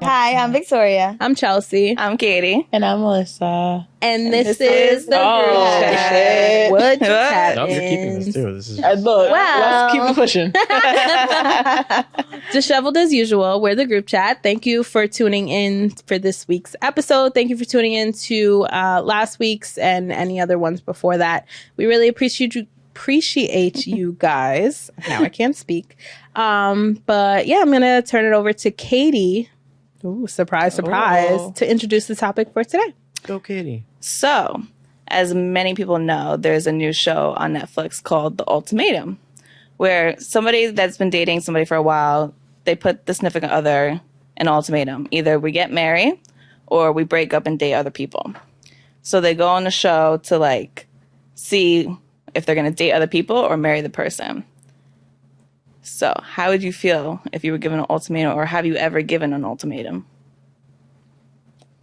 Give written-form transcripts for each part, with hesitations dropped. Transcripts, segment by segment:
Hi, I'm Victoria. I'm Chelsea. I'm Katie. And I'm Melissa. And this is the GroupChat. What just happened? Nope, you're keeping this too. This is Look, Well. let's keep it pushing. Disheveled as usual. We're the group chat. Thank you for tuning in for this week's episode. Thank you for tuning in to last week's and any other ones before that. We really appreciate you guys. Now I can't speak. But yeah, I'm going to turn it over to Katie. Ooh, surprise, surprise, to introduce the topic for today. Go, Katie. So, as many people know, there's a new show on Netflix called The Ultimatum, where somebody that's been dating somebody for a while, they put the significant other an ultimatum. Either we get married or we break up and date other people. So they go on the show to like see if they're going to date other people or marry the person. So how would you feel if you were given an ultimatum, or have you ever given an ultimatum?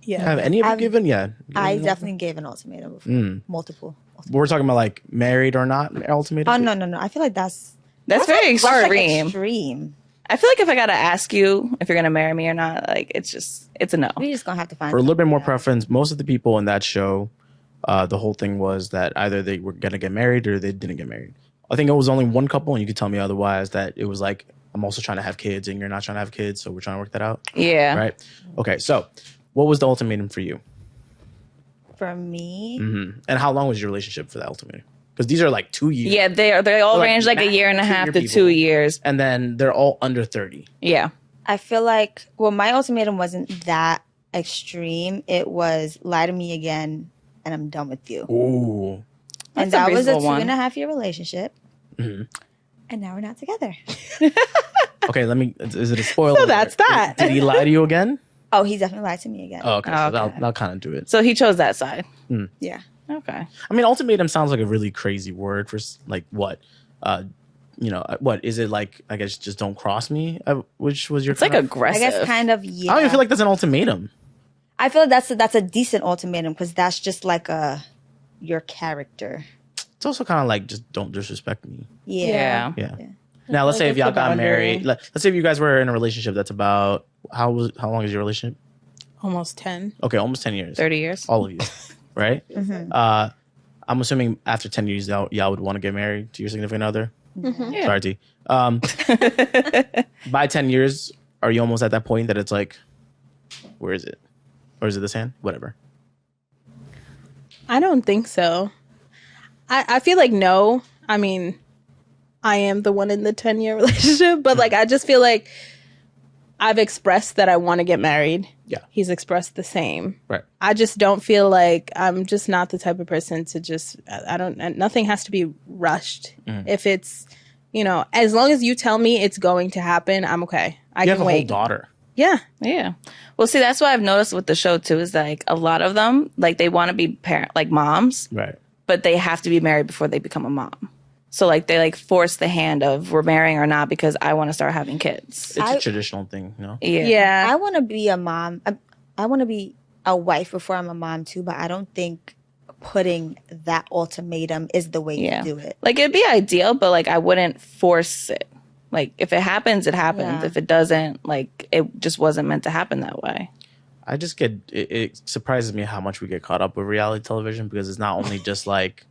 Yeah. Have any of you given? Yeah. I definitely gave an ultimatum before. Multiple. We're talking about like married or not ultimatum? Oh, no. I feel like that's Very extreme. extreme. I feel like if I got to ask you if you're going to marry me or not, like it's a no. We're just going to have to find For a little bit more something. preference, most of the people in that show, the whole thing was that either they were going to get married or they didn't get married. I think it was only one couple, and you could tell me otherwise, that it was like, I'm also trying to have kids and you're not trying to have kids, so we're trying to work that out. Yeah. Right? Okay, so what was the ultimatum for you? For me, And how long was your relationship for that ultimatum? Because these are like 2 years. Yeah, they all Like range like a year and a half to 2 years. And then they're all under 30. Yeah. I feel like, my ultimatum wasn't that extreme. It was lie to me again and I'm done with you. Ooh. And That's a that was a reasonable one. 2.5-year relationship. And now we're not together. Okay, is it a spoiler? So that's that. Did he lie to you again? Oh, he definitely lied to me again. Oh, okay. So Okay. that'll kind of do it. So he chose that side. Yeah. Okay. I mean, ultimatum sounds like a really crazy word for like what? What is it like? I guess just don't cross me. Which was your? It's like turn-off? aggressive. I guess kind of, yeah. I don't even feel like that's an ultimatum. I feel like that's a decent ultimatum because that's just like your character. It's also kind of like just don't disrespect me. Yeah. Yeah. Now let's say if y'all Like, got it's a married. Let's say if you guys were in a relationship that's about how long is your relationship? Almost 10. Okay, almost 10 years. 30 years. All of you, right? I'm assuming after 10 years, y'all would want to get married to your significant other. Yeah. Sorry, T. By 10 years, are you almost at that point that it's like, where is it? Or is it this hand? Whatever. I don't think so. I feel like no. I mean, I am the one in the 10-year relationship, but like I just feel like I've expressed that I want to get married. Yeah. He's expressed the same. Right. I just don't feel like I'm just not the type of person to just nothing has to be rushed. If it's, as long as you tell me it's going to happen, I'm okay. I You can have a wait. whole daughter. Yeah. Yeah. Well, see, that's what I've noticed with the show too, is like a lot of them, like they want to be moms, Right. but they have to be married before they become a mom. So like they like force the hand of we're marrying or not because I want to start having kids. It's a traditional thing, Yeah. Yeah. I want to be a mom. I want to be a wife before I'm a mom too, but I don't think putting that ultimatum is the way Yeah. to do it. Like it'd be ideal, but like I wouldn't force it. Like if it happens, it happens. Yeah. If it doesn't, like it just wasn't meant to happen that way. I just get it surprises me how much we get caught up with reality television, because it's not only just like,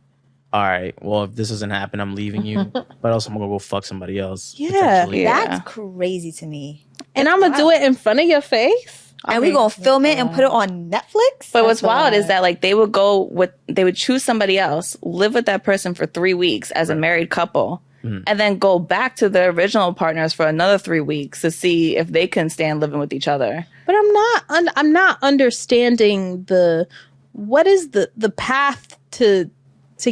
all right, well, if this doesn't happen, I'm leaving you, but also I'm gonna go fuck somebody else. Yeah. potentially. Yeah. That's crazy to me. And I'm going to do it in front of your face. And we going to film it and put it on Netflix? But what's wild is that like they would choose somebody else, live with that person for 3 weeks as a married couple, and then go back to their original partners for another 3 weeks to see if they can stand living with each other. But I'm not understanding what is the path to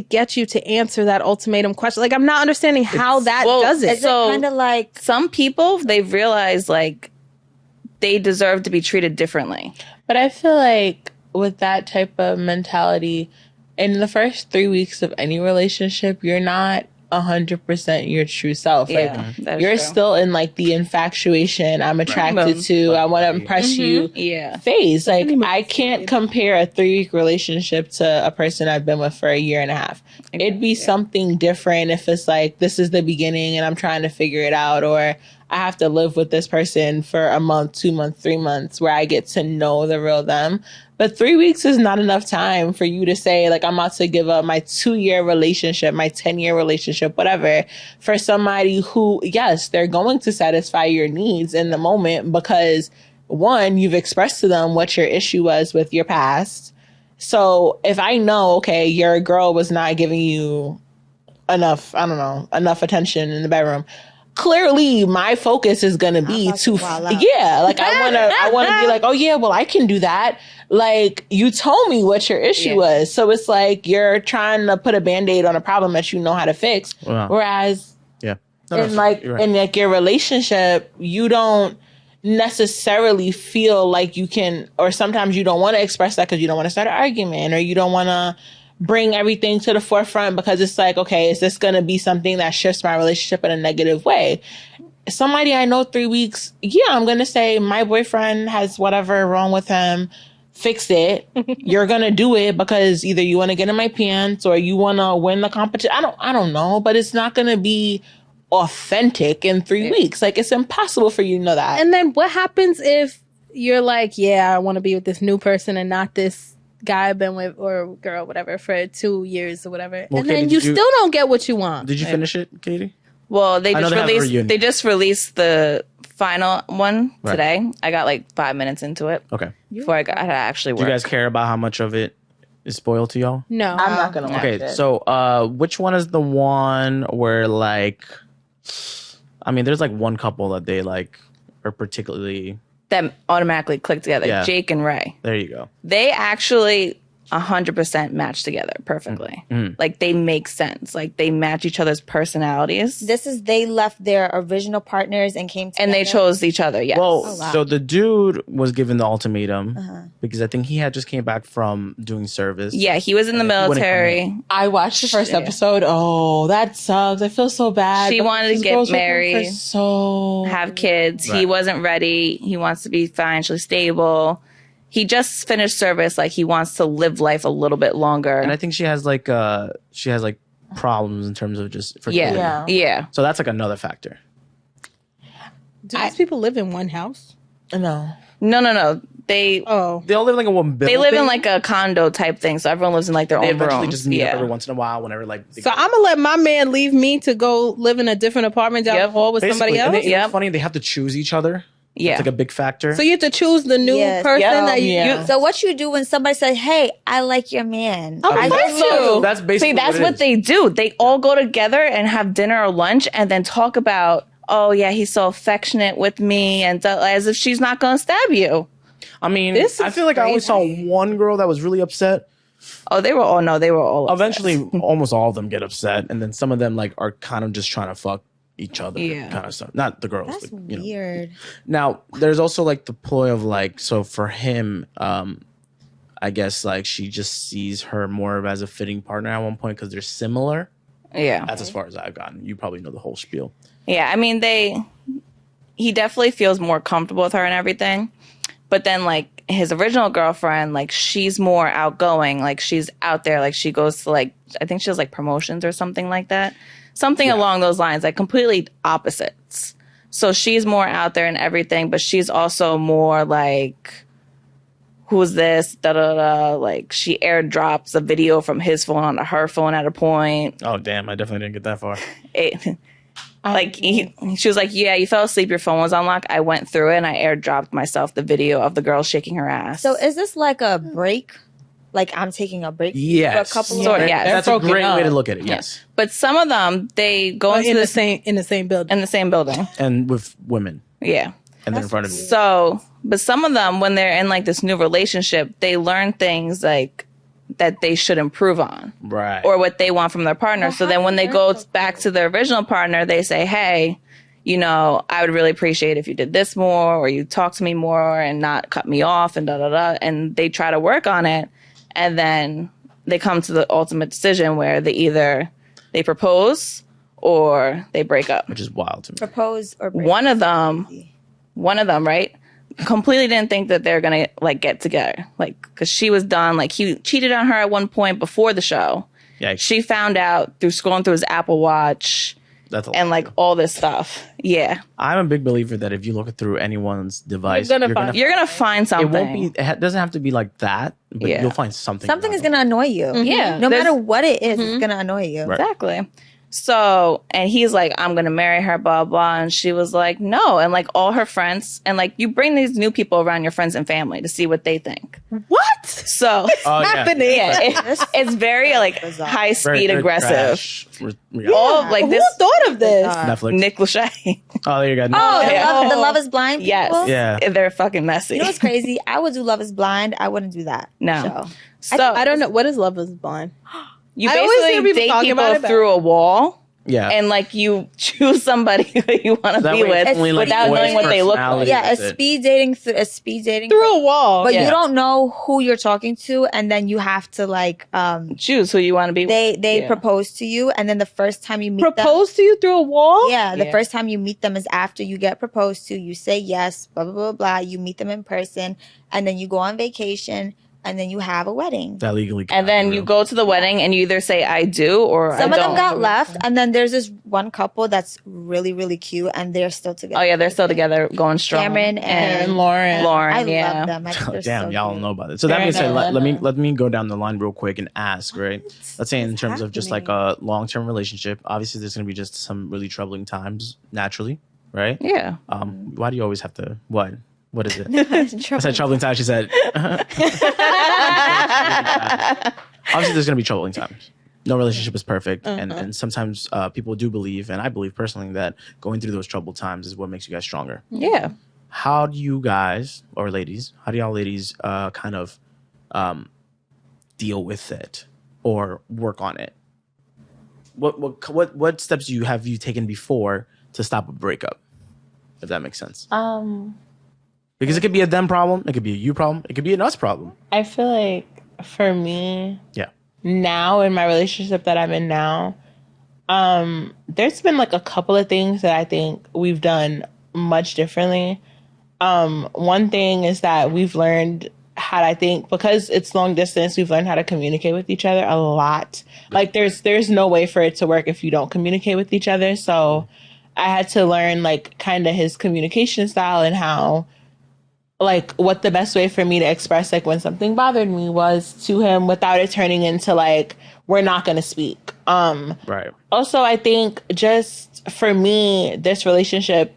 get you to answer that ultimatum question. Like I'm not understanding how that does it. Is it kind of like Some people, they've realized like they deserve to be treated differently. But I feel like with that type of mentality, in the first 3 weeks of any relationship, you're not 100% your true self. Yeah, Like that's you're true. still in like the infatuation, I'm attracted to, I want to impress you Yeah. phase. Like I can't compare a 3-week relationship to a person I've been with for a year and a half. It'd be something different if it's like this is the beginning and I'm trying to figure it out, or I have to live with this person for a month, 2 months, 3 months where I get to know the real them. But 3 weeks is not enough time for you to say, like, I'm about to give up my 2-year relationship, my 10-year relationship, whatever, for somebody who, yes, they're going to satisfy your needs in the moment because, one, you've expressed to them what your issue was with your past. So if I know, okay, your girl was not giving you enough attention in the bedroom, clearly my focus is going to be to, like, I want to be like, oh yeah, well, I can do that. Like, you told me what your issue was. So it's like you're trying to put a Band-Aid on a problem that you know how to fix. Wow. Whereas in your relationship, you don't necessarily feel like you can, or sometimes you don't want to express that because you don't want to start an argument, or you don't want to bring everything to the forefront because it's like, okay, is this going to be something that shifts my relationship in a negative way? Somebody I know 3 weeks, I'm going to say my boyfriend has whatever wrong with him. Fix it. You're going to do it because either you want to get in my pants or you want to win the competition. I don't know, but it's not going to be authentic in 3 weeks. Like, it's impossible for you to know that. And then what happens if you're like, yeah, I want to be with this new person and not this guy I've been with, or girl, whatever, for 2 years or whatever. Well, and Katie, then you still don't get what you want. Did you finish it, Katie? Well, they just released the final one today. I got like 5 minutes into it. Okay. Before I got to actually work. Do you guys care about how much of it is spoiled to y'all? No. I'm not going to watch it. Okay, so which one is the one where, like, I mean, there's like one couple that they like are particularly that automatically click together. Yeah. Jake and Ray. There you go. They actually 100% match together perfectly. Like, they make sense. Like, they match each other's personalities. They left their original partners and came together. And they chose each other, yes. Well, so the dude was given the ultimatum because I think he had just came back from doing service. Yeah, he was in the military. I watched the first episode. Oh, that sucks. I feel so bad. She wanted to get married, so have kids. Right. He wasn't ready. He wants to be financially stable. He just finished service. Like, he wants to live life a little bit longer. And I think she has like problems in terms of just fertility. Yeah. So that's like another factor. Do these people live in one house? No. They They all live in like a one building. They live in like a condo type thing, so everyone lives in like their They own eventually room. just meet up every once in a while whenever like. So I'm gonna let my man leave me to go live in a different apartment down the hall with somebody else. It's funny, they have to choose each other. Yeah, it's like a big factor. So you have to choose the new person that you. So what you do when somebody says, "Hey, I like your man"? I like you. That's basically that's what they do. They all go together and have dinner or lunch, and then talk about, oh yeah, he's so affectionate with me, and as if she's not gonna stab you. I mean, I feel like I only saw one girl that was really upset. Oh, they were all upset. Eventually, almost all of them get upset, and then some of them like are kind of just trying to fuck each other, kind of stuff. Not the girls. That's but, weird. Now, there's also like the ploy of like, so for him, I guess like she just sees her more of as a fitting partner at one point because they're similar. Yeah, that's as far as I've gotten. You probably know the whole spiel. Yeah, I mean, he definitely feels more comfortable with her and everything. But then, like, his original girlfriend, like, she's more outgoing. Like, she's out there. Like, she goes to, like, I think she has, like, promotions or something like that. Something along those lines. Like, completely opposites. So she's more out there and everything. But she's also more, like, who's this? Da-da-da. Like, she airdrops a video from his phone onto her phone at a point. Oh, damn. I definitely didn't get that far. She was like, yeah, you fell asleep, your phone was on lock. I went through it and I airdropped myself the video of the girl shaking her ass. So is this like a break? Like, I'm taking a break for a couple sort of of, yes. That's a great way to look at it, yes. But some of them, they go into in the same building. In the same building. And with women. Yeah. And they're in front of you. So, but some of them, when they're in like this new relationship, they learn things like that they should improve on. Right. Or what they want from their partner. So then when they go back to their original partner, they say, hey, you know, I would really appreciate if you did this more, or you talk to me more and not cut me off and da-da-da. And they try to work on it. And then they come to the ultimate decision where they either they propose or they break up. Which is wild to me. Propose or break One of up. them, right? Completely didn't think that they're gonna like get together, like because she was done. Like he cheated on her at one point before the show. Yeah, She found out through scrolling through his Apple Watch that's and like all this stuff. Yeah, I'm a big believer that if you look through anyone's device, You're gonna you're gonna find it something. won't be. It doesn't have to be like that, but Yeah. you'll find something. Something is going to annoy you. Yeah, No there's- matter what it is, it's going to annoy you. Right. Exactly. So, and he's like, I'm going to marry her, blah, blah. And she was like, no. And like all her friends, and like you bring these new people around your friends and family to see what they think. What? So, Oh, yeah. happening? yeah, it's very like Bizarre. high Very- speed very aggressive. trash reality. All like Who this thought of this? Netflix. Nick Lachey. Oh, there you go. Oh, Yeah. the Love is Blind people? Yes. Yeah. They're fucking messy. You know what's crazy? I would do Love is Blind. I wouldn't do that. No. show. So I don't know. What is Love is Blind? you I always hear basically people date talking people about it, but- through a wall. Yeah. And like you choose somebody who you want to That be way it's with only, like, without boys' knowing what they look like. personality. Yeah, That's a it. speed dating, Through a wall. but Yeah. you don't know who you're talking to, and then you have to like Choose who you want to be with. they Yeah. propose to you, and then the first time you meet Propose to you through a wall? them, yeah, the Yeah. first time you meet them is after you get proposed to. You say yes, blah blah blah blah. You meet them in person, and then you go on vacation, and then you have a wedding. That legally. And then you go to the wedding and you either say I do or Some I of don't. them got left, and then there's this one couple that's really really cute, and they're still together. Oh yeah, they're still together, going strong. Cameron and Lauren. Lauren, I yeah. love them. I think they're Damn, so y'all don't cute. know about it. So that being said, Fair let enough. me go down the line real quick and ask, right? Let's say in terms of just like a long term relationship, obviously there's gonna be just some really troubling times naturally, right? Yeah. Why do you always have to what? What is it? I said troubling times. She said. Obviously, there's gonna be troubling times. No relationship is perfect, and sometimes people do believe, and I believe personally, that going through those troubled times is what makes you guys stronger. Yeah. How do you guys or ladies? How do y'all ladies kind of deal with it or work on it? What steps have you taken before to stop a breakup? If that makes sense. Because it could be a them problem, it could be a you problem, it could be an us problem. I feel like for me, Yeah. now in my relationship that I'm in now, there's been like a couple of things that I think we've done much differently. One thing is that we've learned how to, I think, because it's long distance, we've learned how to communicate with each other a lot. Like there's no way for it to work if you don't communicate with each other. So I had to learn like kind of his communication style and how, like, what the best way for me to express like when something bothered me was to him without it turning into like we're not going to speak. Right. Also, I think just for me, this relationship,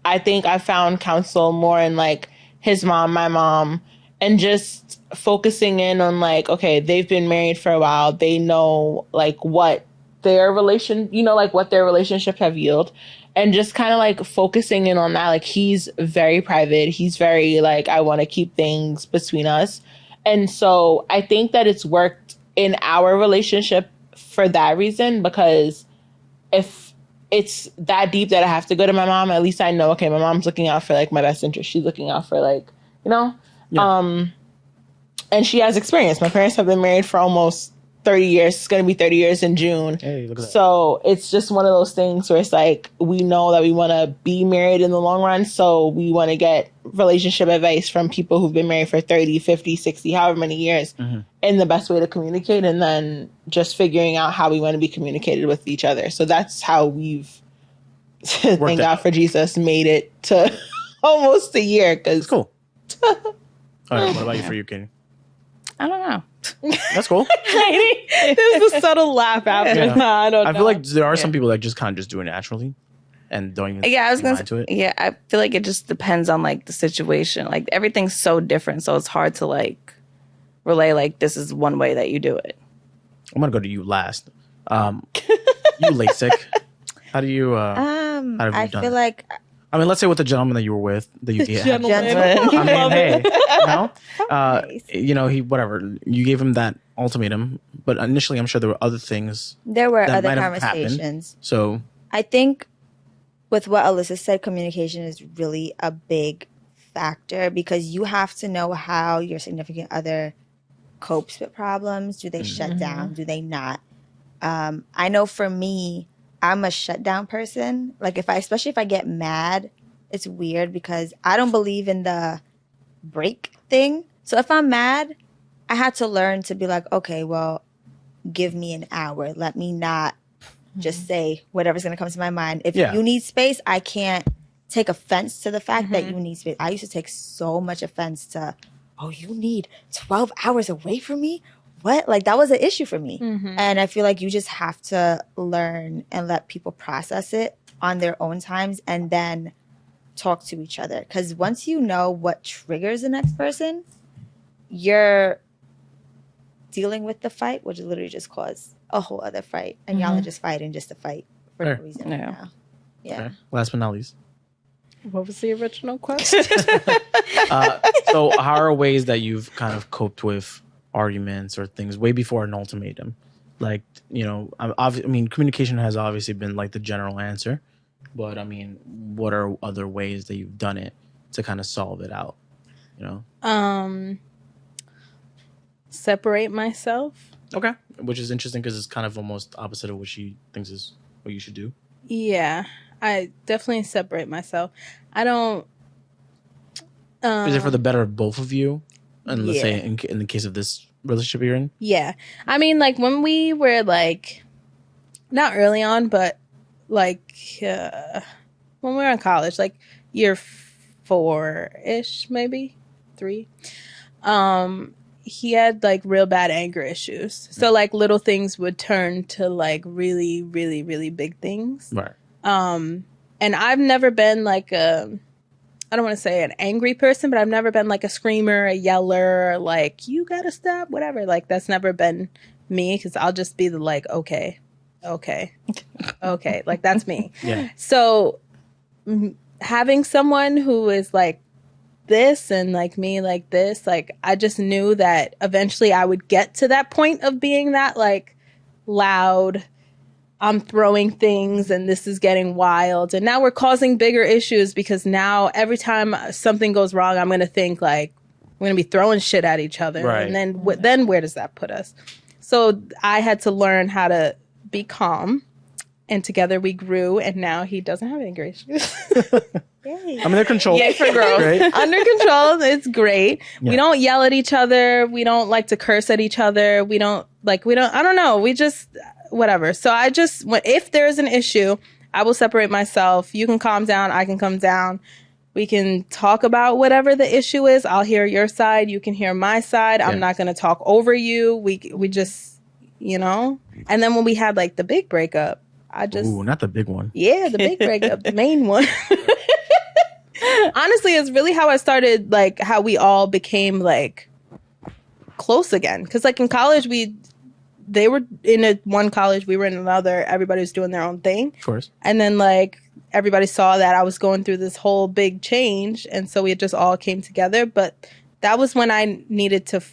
I think I found counsel more in like his mom, my mom, and just focusing in on like, okay, they've been married for a while. They know like what their what their relationships have yielded. And just kind of like focusing in on that. Like he's very private. He's very like, I want to keep things between us. And so I think that it's worked in our relationship for that reason, because if it's that deep that I have to go to my mom, at least I know, okay, my mom's looking out for like my best interest. She's looking out for like, Yeah. and she has experience. My parents have been married for almost 30 years. It's going to be 30 years in June. Hey, look at that. So it's just one of those things where it's like, we know that we want to be married in the long run. So we want to get relationship advice from people who've been married for 30, 50, 60, however many years, and the best way to communicate. And then just figuring out how we want to be communicated with each other. So that's how we've, thank God out. for Jesus, made it to almost a year. Cause Cool. All right. What about you for you, Katie? I don't know. That's cool. There's a subtle laugh after. Yeah. Nah, I don't know. I feel like there are some people that just kind of just do it naturally and don't even. Yeah, I was gonna mind to say, it. yeah, I feel like it just depends on like the situation. Like everything's so different, so it's hard to like relay like this is one way that you do it. I'm gonna go to you last. You LASIK. How do you? How have you I done feel it? like I mean, let's say with the gentleman that you were with, that you gave. Gentleman. I mean, hey, Nice. he whatever. You gave him that ultimatum, but initially, I'm sure there were other things. there were That other might have happened. conversations. So I think with what Alyssa said, communication is really a big factor because you have to know how your significant other copes with problems. Do they shut down? Do they not? I know for me, I'm a shutdown person. Like especially if I get mad, it's weird because I don't believe in the break thing. So if I'm mad, I had to learn to be like, okay, well, give me an hour. Let me not just say whatever's going to come to my mind. If you need space, I can't take offense to the fact that you need space. I used to take so much offense to, oh, you need 12 hours away from me? What? Like, that was an issue for me. And I feel like you just have to learn and let people process it on their own times and then talk to each other. Because once you know what triggers the next person, you're dealing with the fight, which literally just caused a whole other fight. And y'all are just fighting just to fight for no reason right now. Yeah. Okay. Last but not least. What was the original question? So how are ways that you've kind of coped with arguments or things way before an ultimatum? Like, you know, I mean, communication has obviously been like the general answer, but I mean, what are other ways that you've done it to kind of solve it out, you know? Separate myself. Okay. Which is interesting because it's kind of almost opposite of what she thinks is what you should do. Yeah, I definitely separate myself. I don't. Is it for the better of both of you? And let's say in the case of this relationship you're in? Yeah. I mean, like when we were like, not early on, but like when we were in college, like year 4-ish, maybe 3. He had like real bad anger issues. So like little things would turn to like really, really, really big things. Right. And I've never been like I don't want to say an angry person, but I've never been like a screamer, a yeller, like you gotta stop, whatever. Like that's never been me because I'll just be the like, okay, like that's me. Yeah. So having someone who is like this and like me like this, like I just knew that eventually I would get to that point of being that like loud, I'm throwing things and this is getting wild, and now we're causing bigger issues because now every time something goes wrong I'm gonna think like we're gonna be throwing shit at each other, right. And then where does that put us? So I had to learn how to be calm, and together we grew, and now he doesn't have anger issues. I mean, they're controlled. Yay for girls. Right? Under control. It's great. Yeah. We don't yell at each other. We don't like to curse at each other. I don't know. We just, whatever. So if there's an issue, I will separate myself. You can calm down. I can calm down. We can talk about whatever the issue is. I'll hear your side. You can hear my side. I'm not going to talk over you. We just, you know. And then when we had like the big breakup, Ooh, not the big one. Yeah, the big breakup, the main one. Honestly, it's really how I started, like, how we all became, like, close again. Because, like, in college, they were in one college, we were in another. Everybody was doing their own thing. Of course. And then, like, everybody saw that I was going through this whole big change. And so we just all came together. But that was when I needed to,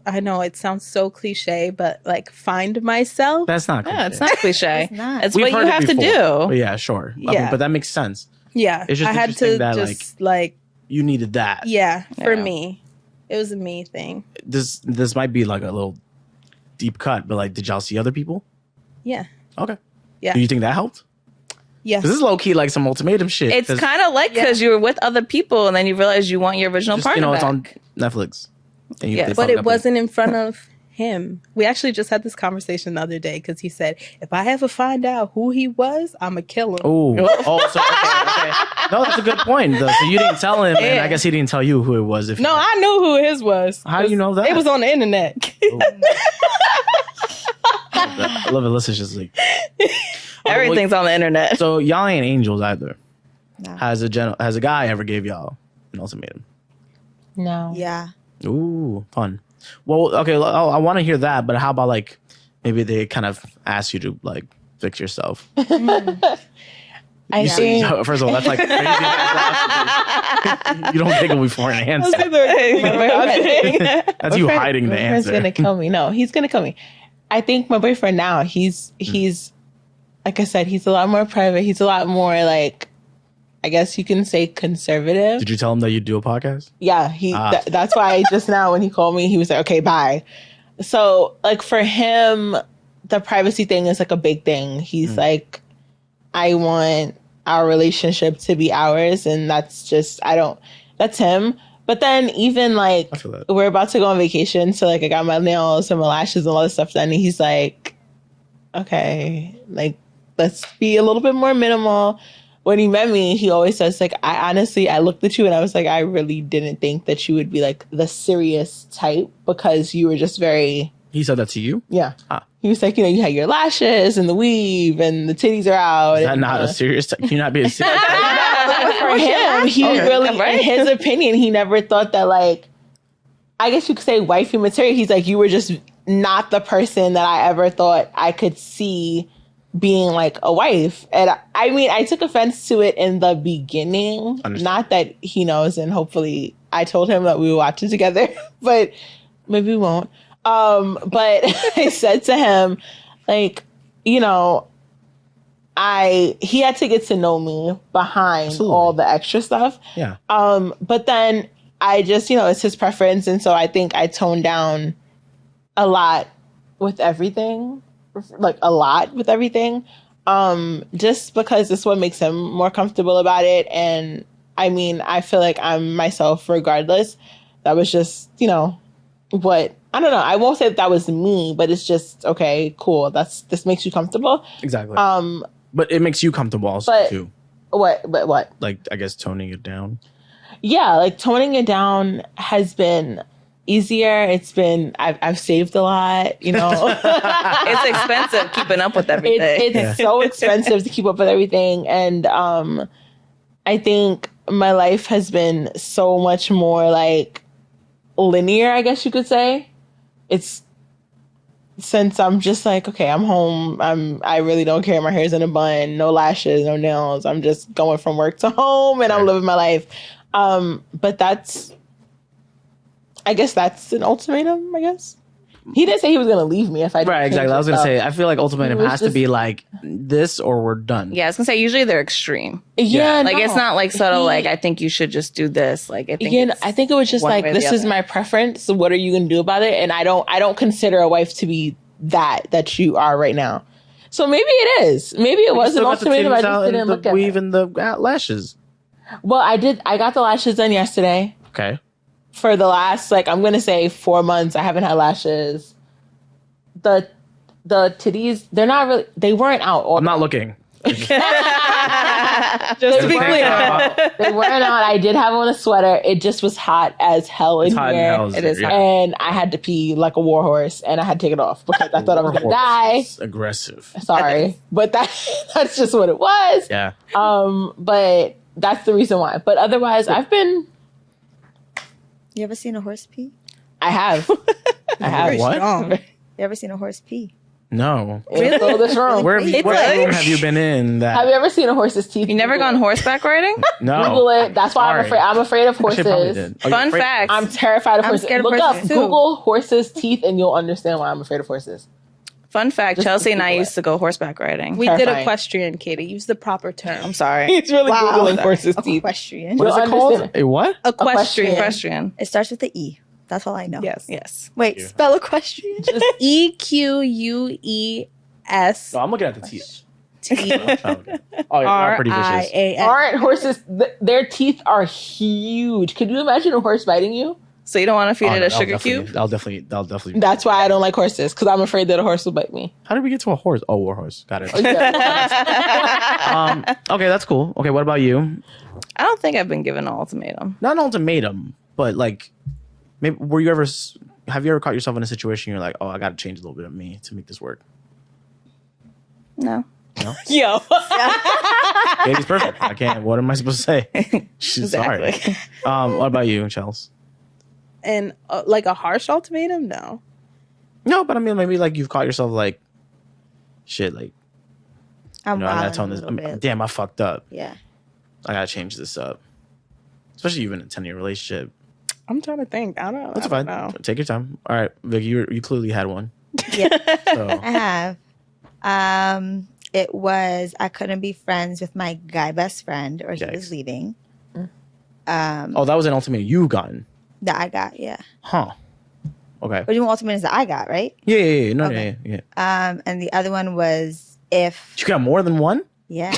I know it sounds so cliche, but, like, find myself. That's not cliche. Yeah, it's not cliche. It's not. It's We've what you heard it have to before. do. But yeah, sure. I mean, but that makes sense. Yeah, It's just I had interesting to that, just like you needed that. yeah, for Yeah. me, it was a me thing. This might be like a little deep cut, but like, did y'all see other people? Yeah, Okay. Yeah. Do you think that helped? yes. This is low key like some ultimatum shit. It's 'cause kind of like because you were with other people and then you realize you want your original just, partner it's on back. Netflix. And Yeah. they But fucked it up wasn't in front of him. We actually just had this conversation the other day because he said, if I ever find out who he was, I'm going to kill him. Oh, so okay. No, that's a good point. Though. So you didn't tell him, and I guess he didn't tell you who it was. No, I knew who his was. How do you know that? It was on the internet. I love it. Alyssa's just like Everything's on the internet. So y'all ain't angels either. No. Has a guy ever gave y'all an ultimatum? No. Yeah. Ooh, fun. Well, okay, I want to hear that, but how about like maybe they kind of ask you to like fix yourself? I think First of all, that's like crazy. You don't giggle before an answer. That's you hiding the my friend's answer. gonna kill me. No, he's gonna kill me. I think my boyfriend now, he's like I said, he's a lot more private. He's a lot more like, I guess you can say conservative. Did you tell him that you do a podcast? Yeah, that's why just now when he called me, he was like, okay, bye. So like for him, the privacy thing is like a big thing. He's like, I want our relationship to be ours, and that's him. But then even like we're about to go on vacation, so like I got my nails and my lashes and all this stuff done, and he's like, okay, like let's be a little bit more minimal. When he met me, he always says like, I looked at you and I was like, I really didn't think that you would be like the serious type, because you were just very. He said that to you? Yeah. He was like, you had your lashes and the weave and the titties are out. Is that not a serious type? Can you not be a serious type? For him, he really, in his opinion, he never thought that, like, I guess you could say wifey material. He's like, you were just not the person that I ever thought I could see being like a wife. And I mean, I took offense to it in the beginning. Not that he knows, and hopefully I told him that we would watch it together, but maybe we won't. But I said to him, like, he had to get to know me behind all the extra stuff. Yeah. But then I just, it's his preference. And so I think I toned down a lot with everything, just because it's what makes him more comfortable about it. And I mean, I feel like I'm myself regardless. That was just, what, I don't know. I won't say that was me, but it's just, okay, cool. This makes you comfortable. Exactly. But it makes you comfortable also too. What? Like, I guess toning it down. Yeah, like toning it down has been easier. It's been, I've saved a lot, It's expensive keeping up with everything. It's so expensive to keep up with everything. And I think my life has been so much more like linear, I guess you could say. It's since I'm just like, okay, I'm home. I really don't care. My hair's in a bun, no lashes, no nails. I'm just going from work to home and I'm living my life. But I guess that's an ultimatum, I guess. He didn't say he was going to leave me if I didn't. Right, exactly. I was going to say, I feel like ultimatum has to be like this or we're done. Yeah, I was going to say, usually they're extreme. Yeah. Like, it's not like subtle, like, I think you should just do this. Like, I think it was just like, this is my preference. So what are you going to do about it? And I don't consider a wife to be that you are right now. So maybe it is. Maybe it was an ultimatum. I just didn't look at it. Weave and the lashes. Well, I got the lashes done yesterday. Okay. For the last, like, I'm going to say 4 months, I haven't had lashes. The titties, they weren't out. I'm not looking. Just to be clear. They weren't out. I did have on a sweater. It just was hot as hell in here. It is hot. And I had to pee like a warhorse, and I had to take it off because I thought I was going to die. Aggressive. Sorry. But that's just what it was. Yeah. But that's the reason why. But otherwise, I've been... You ever seen a horse pee? I have. I have. What? Strong. You ever seen a horse pee? No. Really? This room. Where room have you been in? Have you ever seen a horse's teeth? You never gone horseback riding? No. Google it. That's why I'm afraid of horses. Fun fact. I'm terrified of horses. Look up, Google horses' teeth, and you'll understand why I'm afraid of horses. Fun fact, Chelsea and I used to go horseback riding. We did equestrian, Katie. Use the proper term. I'm sorry. He's really Googling horses' teeth. Equestrian. What is it called? A what? Equestrian. It starts with the E. That's all I know. Yes. Wait, spell equestrian. Just EQUES. No, I'm looking at the teeth. Oh, yeah, pretty vicious. Aren't horses? Their teeth are huge. Could you imagine a horse biting you? So you don't want to feed it a sugar cube? I'll definitely. That's why I don't like horses, because I'm afraid that a horse will bite me. How did we get to a horse? Oh, war horse. Got it. Okay, that's cool. Okay, what about you? I don't think I've been given an ultimatum. Not an ultimatum, but like, maybe have you ever caught yourself in a situation you're like, oh, I got to change a little bit of me to make this work? No. Yo. Katie's perfect. I can't. What am I supposed to say? She's sorry. What about you, Chels? And like a harsh ultimatum? No. No, but I mean, maybe like you've caught yourself like, shit, like, I gotta tone this. Damn, I fucked up. Yeah. I gotta change this up. Especially even in a 10-year relationship. I'm trying to think. I don't know. That's fine. Take your time. All right, Vic, you clearly had one. Yeah. So. I have. It was I couldn't be friends with my guy best friend, or he was leaving. That was an ultimatum you've gotten. That I got, yeah. Huh. Okay. But you want ultimatums that I got, right? Yeah. No, okay. yeah. And the other one was if you got more than one. Yeah,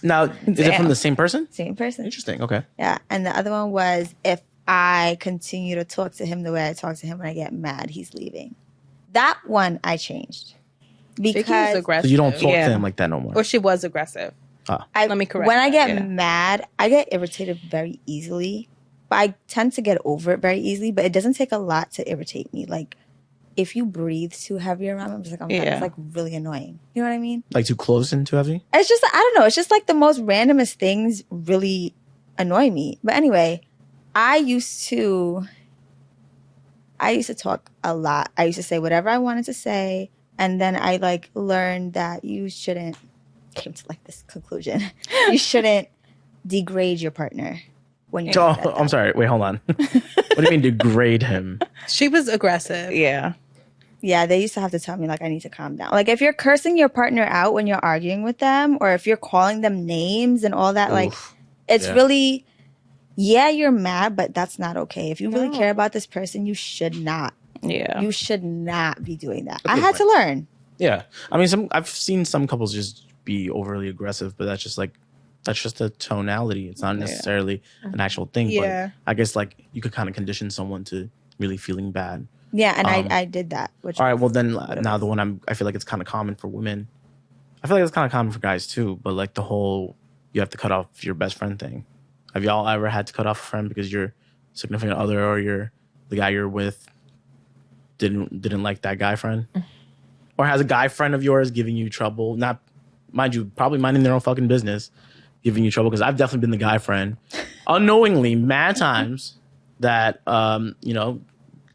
Now, is it from the same person? same person. Interesting. Okay. Yeah, and the other one was if I continue to talk to him the way I talk to him when I get mad, he's leaving. That one I changed Vicky is because aggressive. So you don't talk Yeah. to him like that no more. Or she was aggressive. Let me correct when I that, get mad, I get irritated very easily. But I tend to get over it very easily. But it doesn't take a lot to irritate me. Like if you breathe too heavy around me, I'm just like, oh my God, it's like really annoying. You know what I mean? Like too close and too heavy? It's just, I don't know. It's just like the most randomest things really annoy me. But anyway, I used to talk a lot. I used to say whatever I wanted to say. And then I like learned that you shouldn't, came to like this conclusion. You shouldn't degrade your partner when you're upset at I'm them. sorry. Wait, hold on. What do you mean degrade him? She was aggressive. Yeah. Yeah, they used to have to tell me like I need to calm down. Like if you're cursing your partner out when you're arguing with them, or if you're calling them names and all that, like it's really, yeah, you're mad, but that's not okay. If you really care about this person, you should not. Yeah. You should not be doing that. That's I a good had to learn. Yeah. I mean, I've seen some couples just be overly aggressive, but that's just a tonality. It's not necessarily an actual thing. Yeah. But I guess like you could kind of condition someone to really feeling bad. Yeah, and I did that. Which All right. Well, then now the one I feel like it's kind of common for women. I feel like it's kind of common for guys too. But like the whole you have to cut off your best friend thing. Have y'all ever had to cut off a friend because your significant other or the guy you're with didn't like that guy friend, or has a guy friend of yours giving you trouble? Not mind you, probably minding their own fucking business, giving you trouble. Because I've definitely been the guy friend, unknowingly, mad times that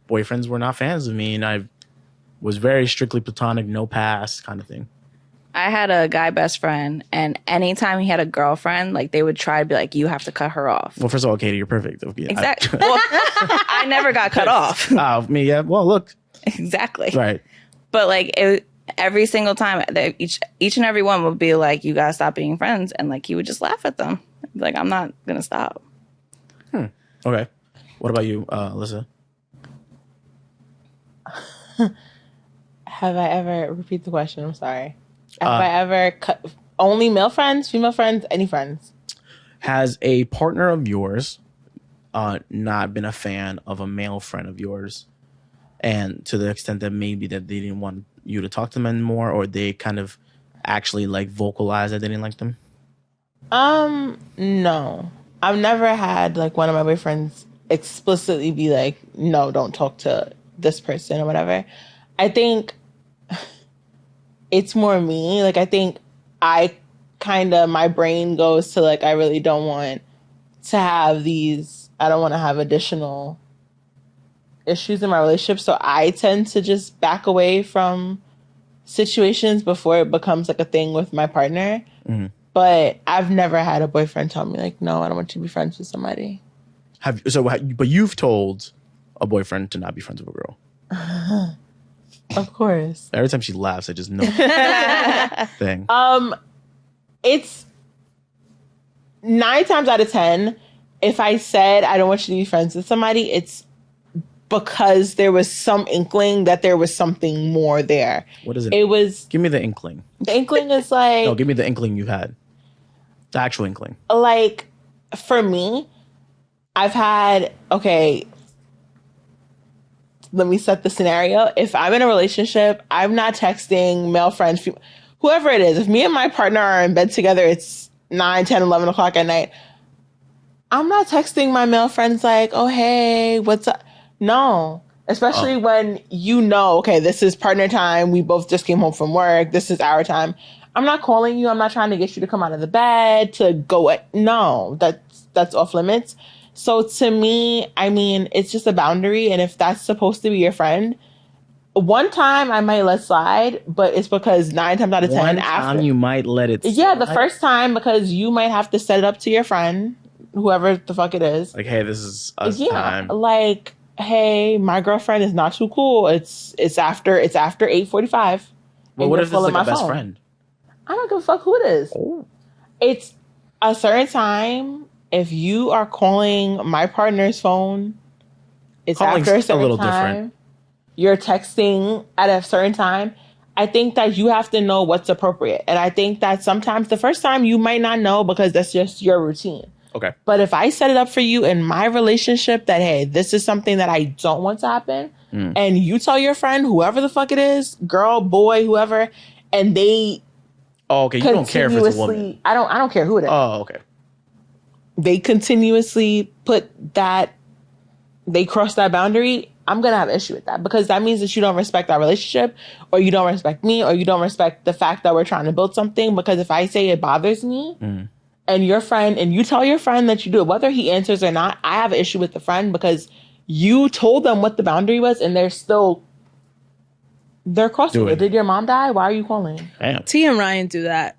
boyfriends were not fans of me, and I was very strictly platonic, no past kind of thing. I had a guy best friend, and anytime he had a girlfriend, like they would try to be like, "You have to cut her off." Well, first of all, Katie, you're perfect. Exactly. Well, I never got cut off. Me, yeah. Well, look, Exactly. right. But like every single time, each and every one would be like, "You gotta stop being friends," and like he would just laugh at them. I'd be like, I'm not gonna stop. Okay. What about you, Alyssa? Have I ever, repeat the question, I'm sorry. Have I ever cut, only male friends, female friends, any friends? Has a partner of yours not been a fan of a male friend of yours, and to the extent that maybe that they didn't want you to talk to them anymore, or they kind of actually like vocalize that they didn't like them? No. I've never had like one of my boyfriends explicitly be like, no, don't talk to this person or whatever. I think it's more me. Like, I think my brain goes to like, I really don't want to have I don't want to have additional issues in my relationship. So I tend to just back away from situations before it becomes like a thing with my partner. Mm-hmm. But I've never had a boyfriend tell me like, no, I don't want you to be friends with somebody. But you've told a boyfriend to not be friends with a girl. Of course. Every time she laughs, I just know thing. It's 9 times out of 10, if I said I don't want you to be friends with somebody, it's because there was some inkling that there was something more there. What is it? Give me the inkling. The inkling is like... No, give me the inkling you had. The actual inkling. Like, for me, I've had... Okay, let me set the scenario. If I'm in a relationship, I'm not texting male friends, whoever it is. If me and my partner are in bed together, it's 9, 10, 11 o'clock at night. I'm not texting my male friends like, oh, hey, what's up? No. Especially when okay, this is partner time. We both just came home from work. This is our time. I'm not calling you. I'm not trying to get you to come out of the bed to go. No, that's off limits. So to me, I mean, it's just a boundary. And if that's supposed to be your friend, one time I might let slide, but it's because 9 times out of 10 one time you might let it slide. Yeah, the first time, because you might have to set it up to your friend, whoever the fuck it is. Like, hey, this is us time. Like, hey, my girlfriend is not too cool. It's after 8:45. Well, what if it's like a best friend? I don't give a fuck who it is. Oh. It's a certain time. If you are calling my partner's phone, it's Calling's after a certain little time. Different. You're texting at a certain time. I think that you have to know what's appropriate. And I think that sometimes the first time you might not know because that's just your routine. Okay. But if I set it up for you in my relationship that, hey, this is something that I don't want to happen, and you tell your friend, whoever the fuck it is, girl, boy, whoever, and they Oh, okay. You don't care if it's a woman. I don't care who it is. Oh, okay. They continuously they cross that boundary, I'm going to have an issue with that because that means that you don't respect our relationship or you don't respect me or you don't respect the fact that we're trying to build something. Because if I say it bothers me and your friend, and you tell your friend that you do it, whether he answers or not, I have an issue with the friend because you told them what the boundary was and they're crossing it. Did your mom die? Why are you calling? Damn. T and Ryan do that.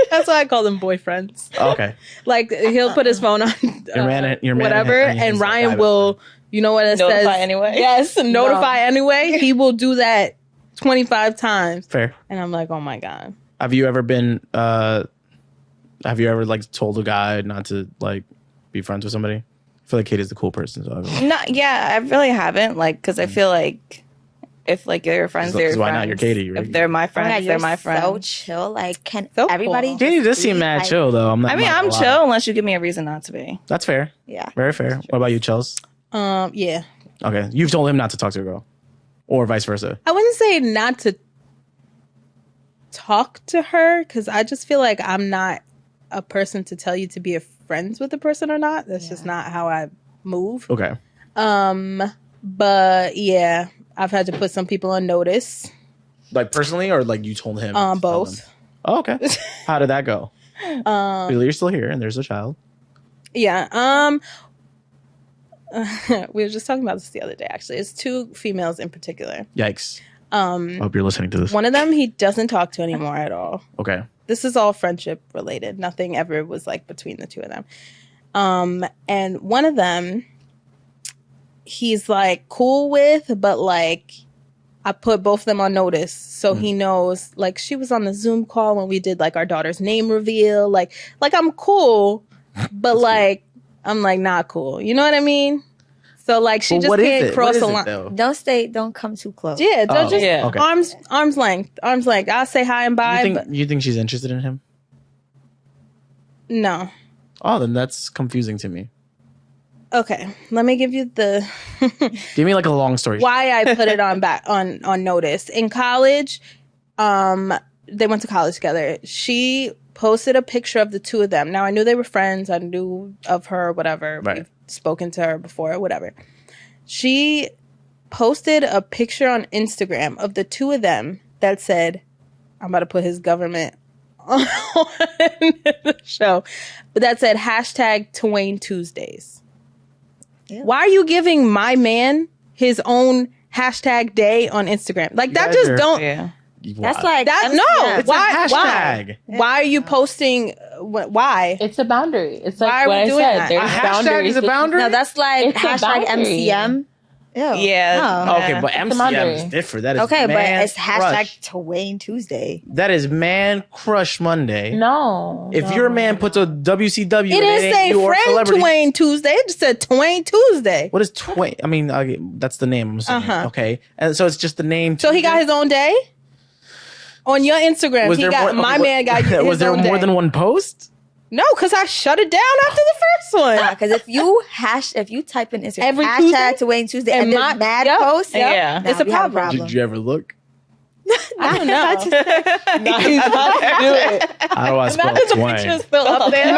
That's why I call them boyfriends. Okay. Like he'll put his phone on your man whatever, and Ryan will, you know what it says? Notify anyway. Yes, notify anyway. He will do that 25 times. Fair. And I'm like, oh my God. Have you ever like told a guy not to like be friends with somebody? I feel like Kate is the cool person. So I really haven't. Like, because I feel like if like your friends, they're friends. Why not? You're Katie. Right? If they're my friends, they're my friends. So chill. Like, can So everybody? cool. Katie does seem mad chill though. I'm chill unless you give me a reason not to be. That's fair. Yeah. Very fair. What about you, Chels? Yeah. Okay. You've told him not to talk to a girl, or vice versa. I wouldn't say not to talk to her because I just feel like I'm not a person to tell you to be friends with a person or not. That's just not how I move. Okay. But yeah, I've had to put some people on notice. Like personally, or like you told him? Both. Oh, okay. How did that go? You're still here, and there's a child. Yeah. We were just talking about this the other day. Actually, it's two females in particular. Yikes. I hope you're listening to this. One of them he doesn't talk to anymore at all. Okay. This is all friendship related. Nothing ever was like between the two of them. And one of them, he's like cool with, but like I put both of them on notice so he knows. Like she was on the Zoom call when we did like our daughter's name reveal. Like I'm cool, but like I'm like not cool. You know what I mean? So like she just can't cross a line. Don't come too close. Yeah, don't just okay. arm's length. I'll say hi and bye. You think she's interested in him? No. Oh, then that's confusing to me. Okay, let me give you the give me like a long story. Why I put it on notice. In college, they went to college together. She posted a picture of the two of them. Now I knew they were friends. I knew of her, whatever. Right. We've spoken to her before, whatever. She posted a picture on Instagram of the two of them that said, I'm about to put his government on the show, but that said hashtag Twain Tuesdays. Yeah. Why are you giving my man his own hashtag day on Instagram? Like that just don't. Yeah. That's like that. No, it's why? A hashtag. Why? Yeah. Why are you posting? Why? It's a boundary. It's like why what are we doing I said. that? There's a hashtag is a boundary. No, that's like hashtag MCM. Ew. Yeah. Oh. Okay, but MCM is different. That is okay, but it's hashtag Twain Tuesday. That is Man Crush Monday. No. If your man puts a WCW, it didn't say friend Twain Tuesday. It just said Twain Tuesday. What is Twain? I mean, that's the name. I'm assuming. Okay, and so it's just the name. So he got his own day on your Instagram. Man got his was there own more day. than one post? No, because I shut it down after the first one. Because if you type in Instagram every hashtag Twain Tuesday and there's mad posts, it's a problem. Did you ever look? I don't know. No, he's about to do it. How do I spell Twain? Still up there.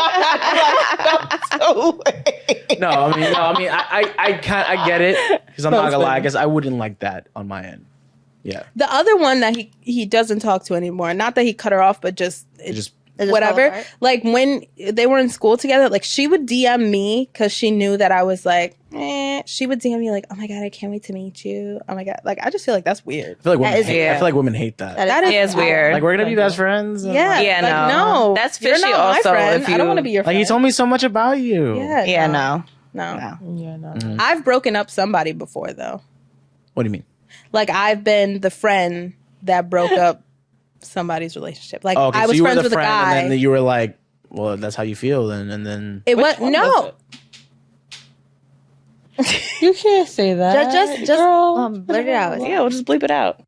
No, I mean, I get it because I'm not gonna lie. I guess I wouldn't like that on my end. Yeah. The other one that he doesn't talk to anymore. Not that he cut her off, but just whatever. Like when they were in school together, like she would DM me because she knew that I was like, she would DM me like, oh my God, I can't wait to meet you. Oh my God. Like, I just feel like that's weird. I feel like women hate that. That is weird. Like, we're going to be best friends. Yeah. No. That's fishy also. I don't want to be your friend. Like, he told me so much about you. Yeah. No. Yeah, no. Mm-hmm. I've broken up somebody before though. What do you mean? Like I've been the friend that broke up somebody's relationship. Like I was friends with a guy, and then you were like, "Well, that's how you feel," and then it was no. You can't say that. Just blurt it out. Yeah, we'll just bleep it out.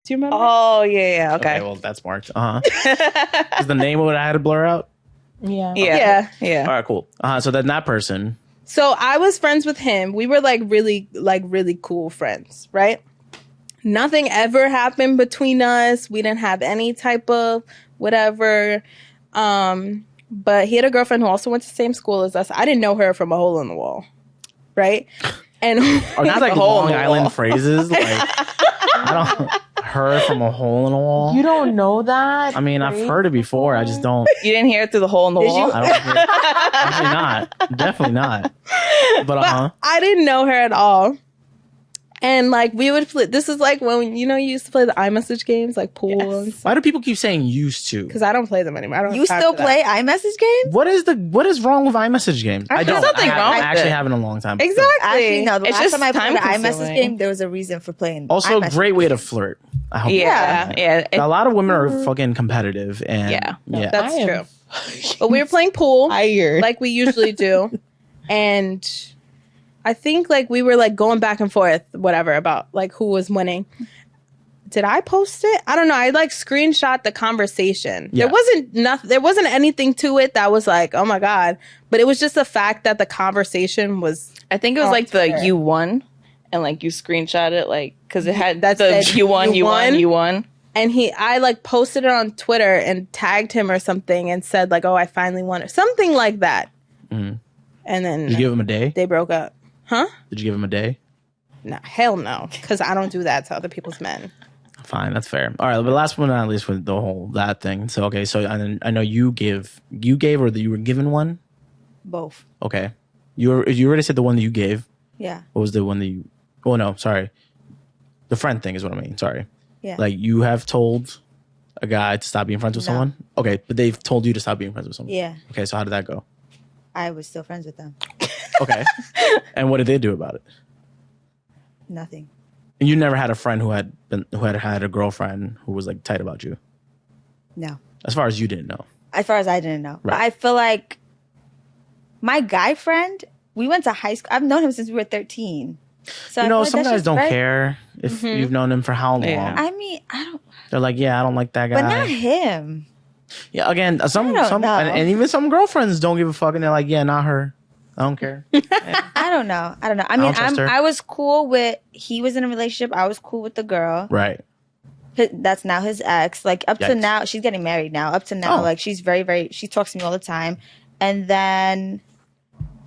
Do you remember? Oh, yeah. Okay, Okay. well, that's marked. Is the name of what I had to blur out? Yeah. Yeah. All Yeah. right, cool. So then that person. So I was friends with him. We were really cool friends, right? Nothing ever happened between us. We didn't have any type of whatever. But he had a girlfriend who also went to the same school as us. I didn't know her from a hole in the wall, right? And Are these like hole in Long the Island wall. phrases? Like, I don't heard from a hole in a wall. You don't know that? I mean, I've heard it before. I just don't. You didn't hear it through the hole in the wall? I don't. Definitely not. But I didn't know her at all. And like we would play. This is like when you used to play the iMessage games, like pool. Yes. why do people keep saying used to? Because I don't play them anymore. I don't. You have time still for that. play iMessage games? What is wrong with iMessage games? I don't. There's nothing wrong I with actually it. haven't in a long time. Exactly. Actually, no. The It's last just time I played an iMessage time-consuming. game, there was a reason for playing. Also, a iMessage great way to games. flirt. I hope. Yeah. Yeah. A lot of women are fucking competitive, and Yeah. That's I am true. But we were playing pool tired. like we usually do, and I think like we were like going back and forth, whatever, about like who was winning. Did I post it? I don't know. I like screenshot the conversation. Yeah. There wasn't nothing. There wasn't anything to it that was like, oh my god. But it was just the fact that the conversation was. I think it was On like the Twitter. you won, and like you screenshot it, like because it had That the said, you won, you you won, won. you won. And I like posted it on Twitter and tagged him or something and said like, oh, I finally won or something like that. Mhm. And then Did you give him a day? they broke up. Huh? Did you give him a day? No, hell no. Because I don't do that to other people's men. Fine, that's fair. All right, but last but not least with the whole that thing. So okay, so I know you gave or that you were given one. Both. Okay, you already said the one that you gave. Yeah. What was the one that you? Oh no, sorry. The friend thing is what I mean. Sorry. Yeah. Like you have told a guy to stop being friends with No. someone. Okay, but they've told you to stop being friends with someone. Yeah. Okay, so how did that go? I was still friends with them. Okay, and what did they do about it? Nothing. And you never had a friend who had a girlfriend who was like tight about you, No. as far as you didn't know. As far as I didn't know. But Right. I feel like my guy friend, we went to high school. I've known him since we were 13. So You I know, feel like some that's guys just don't very- care if you've known him for how long. Yeah. I mean, I don't, They're like, yeah, I don't like that guy. but not him. Yeah, again, some I don't know. and even some girlfriends don't give a fuck, and they're like, yeah, not her. I don't care. I don't know. I mean, don't trust her. I was cool with, he was in a relationship. I was cool with the girl. Right. That's now his ex. Like up to Yikes. now, she's getting married now. Up to now, Oh. like she's very, very, she talks to me all the time. And then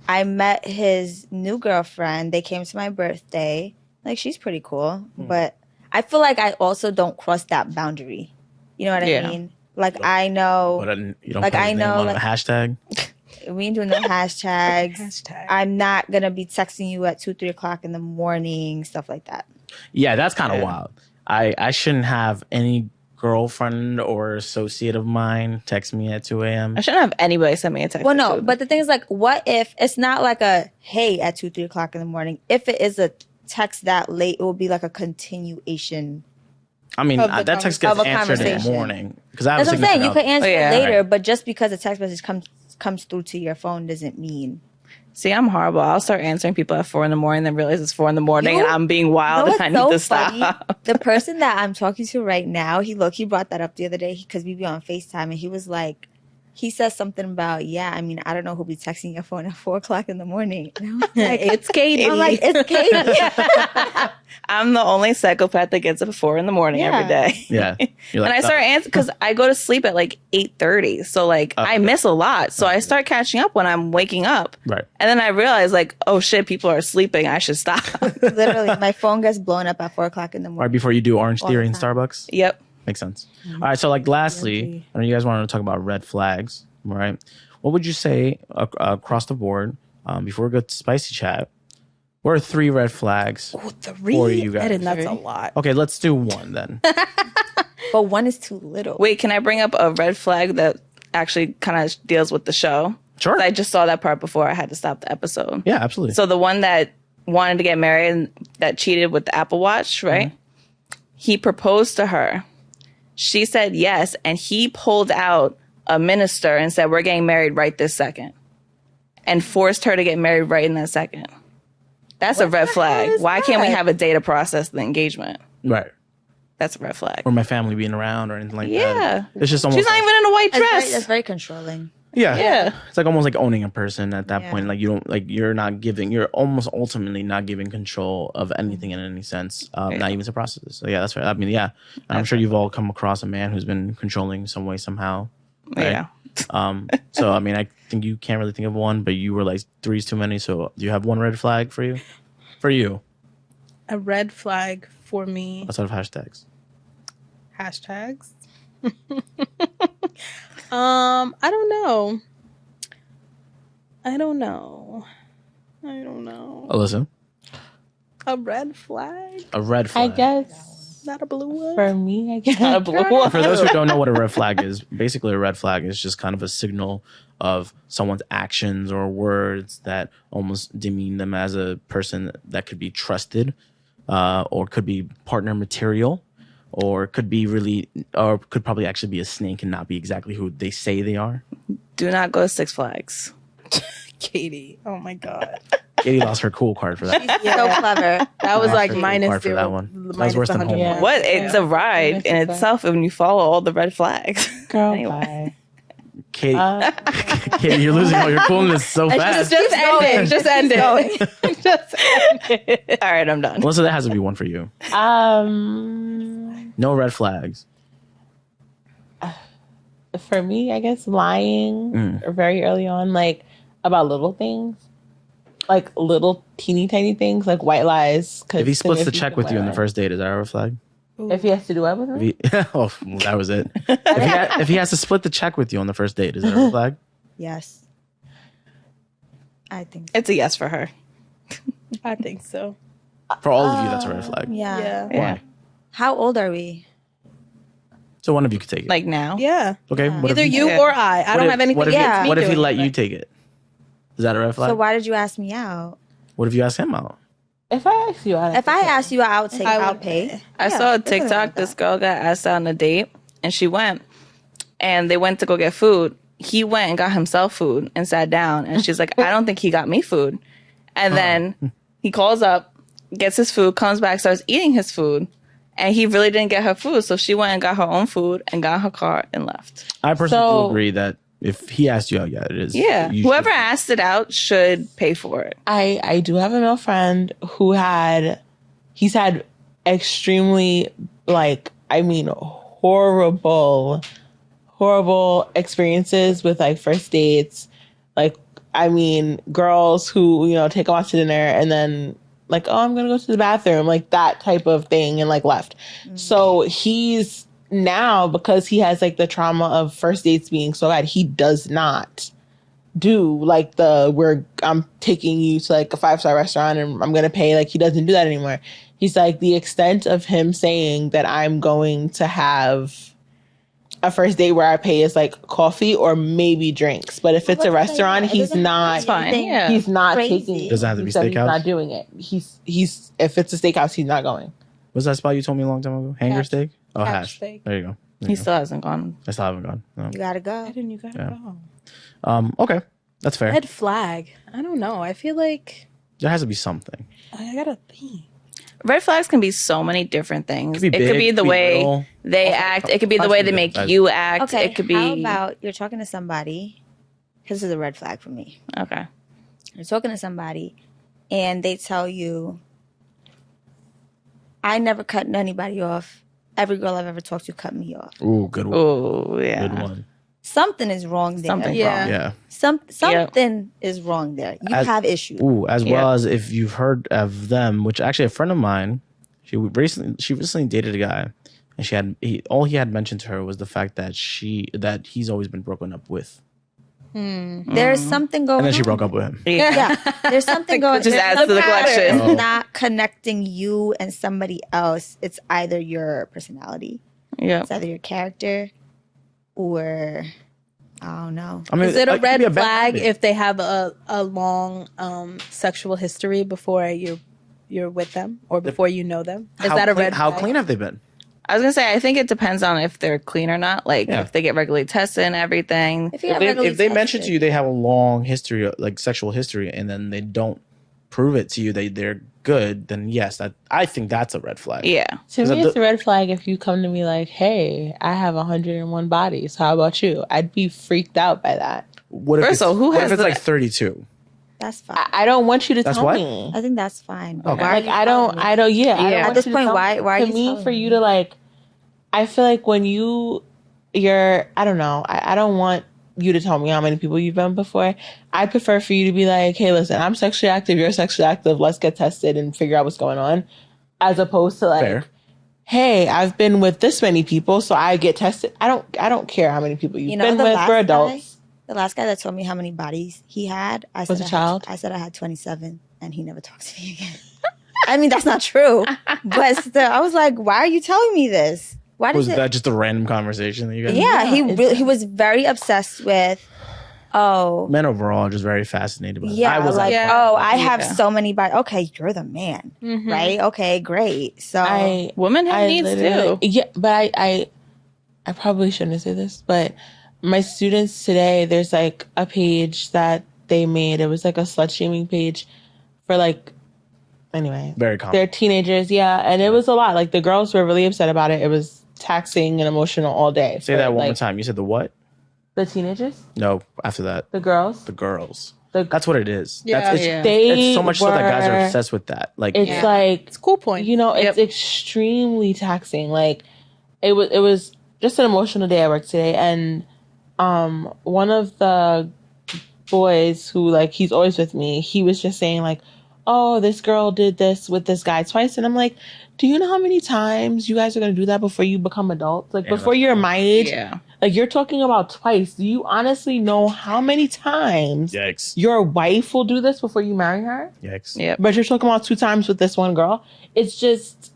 I met his new girlfriend. They came to my birthday. Like she's pretty cool. But I feel like I also don't cross that boundary. You know what Yeah. I mean? Like I know, But you don't Like, put his I name know, on a like- hashtag. we ain't doing no hashtags. Hashtag. I'm not going to be texting you at 2, 3 o'clock in the morning, stuff like that. Yeah, that's kind of Yeah. wild. I shouldn't have any girlfriend or associate of mine text me at 2 a.m. I shouldn't have anybody send me a text. Well, or no, two. but the thing is, like, what if it's not like a hey at 2, 3 o'clock in the morning? If it is a text that late, it will be like a continuation. I mean, of the that text of gets a answered in the conversation. morning because I have That's a what I'm saying. You significant can answer Oh, yeah. it later, Right. but just because a text message comes through to your phone doesn't mean. See, I'm horrible. I'll start answering people at 4 a.m, then realize it's 4 a.m, and I'm being wild, You know and I need what's to so funny? stop. The person that I'm talking to right now, he brought that up the other day because we be on FaceTime, and he was like, he says something about, yeah, I mean, I don't know who'll be texting your phone at 4 o'clock in the morning. And I was like, It's Katie. I'm like, it's Katie. I'm the only psychopath that gets up at 4 a.m. every Yeah. day. Yeah. You're And like, I start answering because I go to sleep at like 8:30, so like I miss a lot. So I start catching up when I'm waking up, Right. and then I realize like, oh shit, people are sleeping. I should stop. Literally, my phone gets blown up at 4 o'clock in the Right morning. before you do Orange All the Theory in time. Starbucks. Yep. Makes sense. All right. So, like, lastly, I know you guys wanted to talk about red flags, right? What would you say across the board before we go to spicy chat? What are 3 red flags? For you guys. And that's a lot. Okay, let's do 1 then. But 1 is too little. Wait, can I bring up a red flag that actually kind of deals with the show? Sure. I just saw that part before I had to stop the episode. Yeah, absolutely. So the one that wanted to get married and that cheated with the Apple Watch, right? He proposed to her. She said yes, and he pulled out a minister and said, "We're getting married right this second," and forced her to get married right in that second. That's a red flag. Why can't we have a day to process the engagement? Right. that's a red flag. or my family being around or anything like Yeah. that. It's just almost She's not like, even in a white That's dress. that's very controlling. Yeah. It's like almost like owning a person at that Yeah. point. Like you don't like you're almost ultimately not giving control of anything in any sense, not even to processes. So yeah, that's right. I mean, yeah, and I'm sure you've all come across a man who's been controlling some way somehow. Right? Yeah. So I mean, I think you can't really think of one, but you were like 3's too many. So do you have one red flag for you? For you, A red flag for me. outside of hashtags. Hashtags. I don't know. Alyssa, A red flag? a red I flag. guess Not a blue one? for me, I guess. Not a blue one. For those who don't know what a red flag is, basically a red flag is just kind of a signal of someone's actions or words that almost demean them as a person that could be trusted, or could be partner material, or could be really, or could probably actually be a snake and not be exactly who they say they are. Do not go to Six Flags. Katie. Oh my God. Katie lost her cool card for that. So clever. That was Lost like her cool minus card for 0. that one. That was minus worse than 100. homework. Yeah. What? It's a ride in itself when you follow all the red flags. Girl, Anyway. Katie, Katie, you're losing all your coolness so fast. Just end it. Just end it. Just end it. All right, I'm done. Melissa, that has to be one for you. No red flags. For me, I guess lying very early on, like about little things, like little teeny tiny things, like white lies. If he splits the check with you on the first date, is that a red flag? if he has to do what with me, Oh, well, that was it. If he has to split the check with you on the first date, is that a red flag? Yes. I think so. It's a yes for her. I think so. For all of you, that's a red flag. Yeah. Yeah. How old are we? So one of you could take it. Like now? Yeah. Okay. What Either if you Yeah. or I. I don't have anything What if, against me what if he doing let it. you take it? Is that a red flag? So why did you ask me out? What if you ask him out? if I ask you out, If I ask you out, I'll would pay. I Yeah, saw a there's nothing wrong TikTok. with This that. girl got asked out on a date, and she went, and they went to go get food. He went and got himself food and sat down, and she's like, I don't think he got me food. And then he calls up, gets his food, comes back, starts eating his food, and he really didn't get her food. So she went and got her own food and got in her car and left. I personally So- do agree that if he asked you out, yeah, it is. Yeah. you Whoever should- asked it out should pay for it. I do have a male friend who he's had extremely, like, I mean, horrible experiences with like first dates. Like, I mean, girls who, take him out to dinner and then like, oh, I'm going to go to the bathroom, like that type of thing, and like left. So he's now, because he has like the trauma of first dates being so bad, he does not do like I'm taking you to like a 5-star restaurant and I'm gonna pay. Like, he doesn't do that anymore. He's like, the extent of him saying that I'm going to have a first date where I pay is like coffee or maybe drinks, but if it's a restaurant, he's not. fine. Yeah. He's not Crazy. taking. Doesn't have to be he said he's steakhouse? not doing it. He's if it's a steakhouse, he's not going. What's that spot you told me a long time ago? Hanger Hash. steak? Oh, Hash hash. steak. There you go. There He you go. still hasn't gone. I still haven't gone. No. You gotta go. Why didn't you guys Yeah. go? Okay. That's fair. Red flag. I don't know. I feel like There has to be something. I gotta think. Red flags can be so many different things. It could be It could big, be it the could be way little. they act. It could be the way they make you act. Okay, It could be how about you're talking to somebody? This is a red flag for me. okay. You're talking to somebody and they tell you, I never cut anybody off. Every girl I've ever talked to cut me off. Ooh, good one. Oh yeah. Good one. Something is wrong there. Something Yeah. wrong. Yeah. Something is wrong there. You have issues. Ooh, as Yeah. well as if you've heard of them, which actually a friend of mine, she recently dated a guy, and all he had mentioned to her was the fact that he's always been broken up with, There's something going on. and then she broke up with him. Yeah, there's something going. Just there's adds to the something- collection. It's not connecting you and somebody else. It's either your personality, Yeah. it's either your character, or I don't know. I mean, Is it a could red be bad flag habit. if they have a long sexual history before you're with them or before you know them? Is How that a clean- red How flag? clean have they been? I was gonna say I think it depends on if they're clean or not. Like Yeah. if they get regularly tested and everything. If, you have regularly If they mention tested- to you they have a long history, like sexual history, and then they don't prove it to you, they're good, then yes, I think that's a red flag. Yeah. To me, it's a red flag if you come to me like, hey, I have 101 bodies. How about you? I'd be freaked out by that. What if First of all, what has if it's the- like 32? That's fine. I don't want you to That's tell what? me. I think that's fine. But Okay. why are Like you I telling don't me? yeah. I don't Yeah. want At this you to point, tell why me. are to you me telling for me? you to like? I feel like when you're I don't know. I don't want you to tell me how many people you've been before. I prefer for you to be like, hey, listen, I'm sexually active. You're sexually active. Let's get tested and figure out what's going on, as opposed to like. Fair. Hey, I've been with this many people, so I get tested. I don't care how many people you've been the with. last We're adults. the last guy that told me how many bodies he had, I said Was a child? I said I had 27, and he never talked to me again. I mean, that's not true, but still, I was like, why are you telling me this? Why Was does it? that just a random conversation that you guys? Yeah, Yeah, he was very obsessed with. Oh, Men overall are just very fascinated by that. yeah, I was like, Yeah. oh, I have Yeah. so many bodies. Okay, you're the man, right? Okay, great. So Women have needs literally- too. Yeah, but I probably shouldn't say this, but my students today, there's like a page that they made. It was like a slut shaming page for like, anyway, Very common. they're teenagers, yeah, and it was a lot. Like the girls were really upset about it. It was taxing and emotional all day. Say for, that one more like, time. You said the what? The teenagers, No, after that, the girls, the girls. The- That's what it is. Yeah. That's, it's, Yeah. they it's so much so that guys are were- obsessed with that. Like, It's like It's a cool point. you know, it's Yep. extremely taxing. Like it was just an emotional day at work today, and one of the boys who like he's always with me, he was just saying like, oh, this girl did this with this guy twice, and I'm like, do you know how many times you guys are gonna do that before you become adults? Like Yeah, before that's you're cool. my age, Yeah. like you're talking about twice. Do you honestly know how many times yikes. your wife will do this before you marry her? Yikes. Yep. But you're talking about 2 times with this one girl. It's just,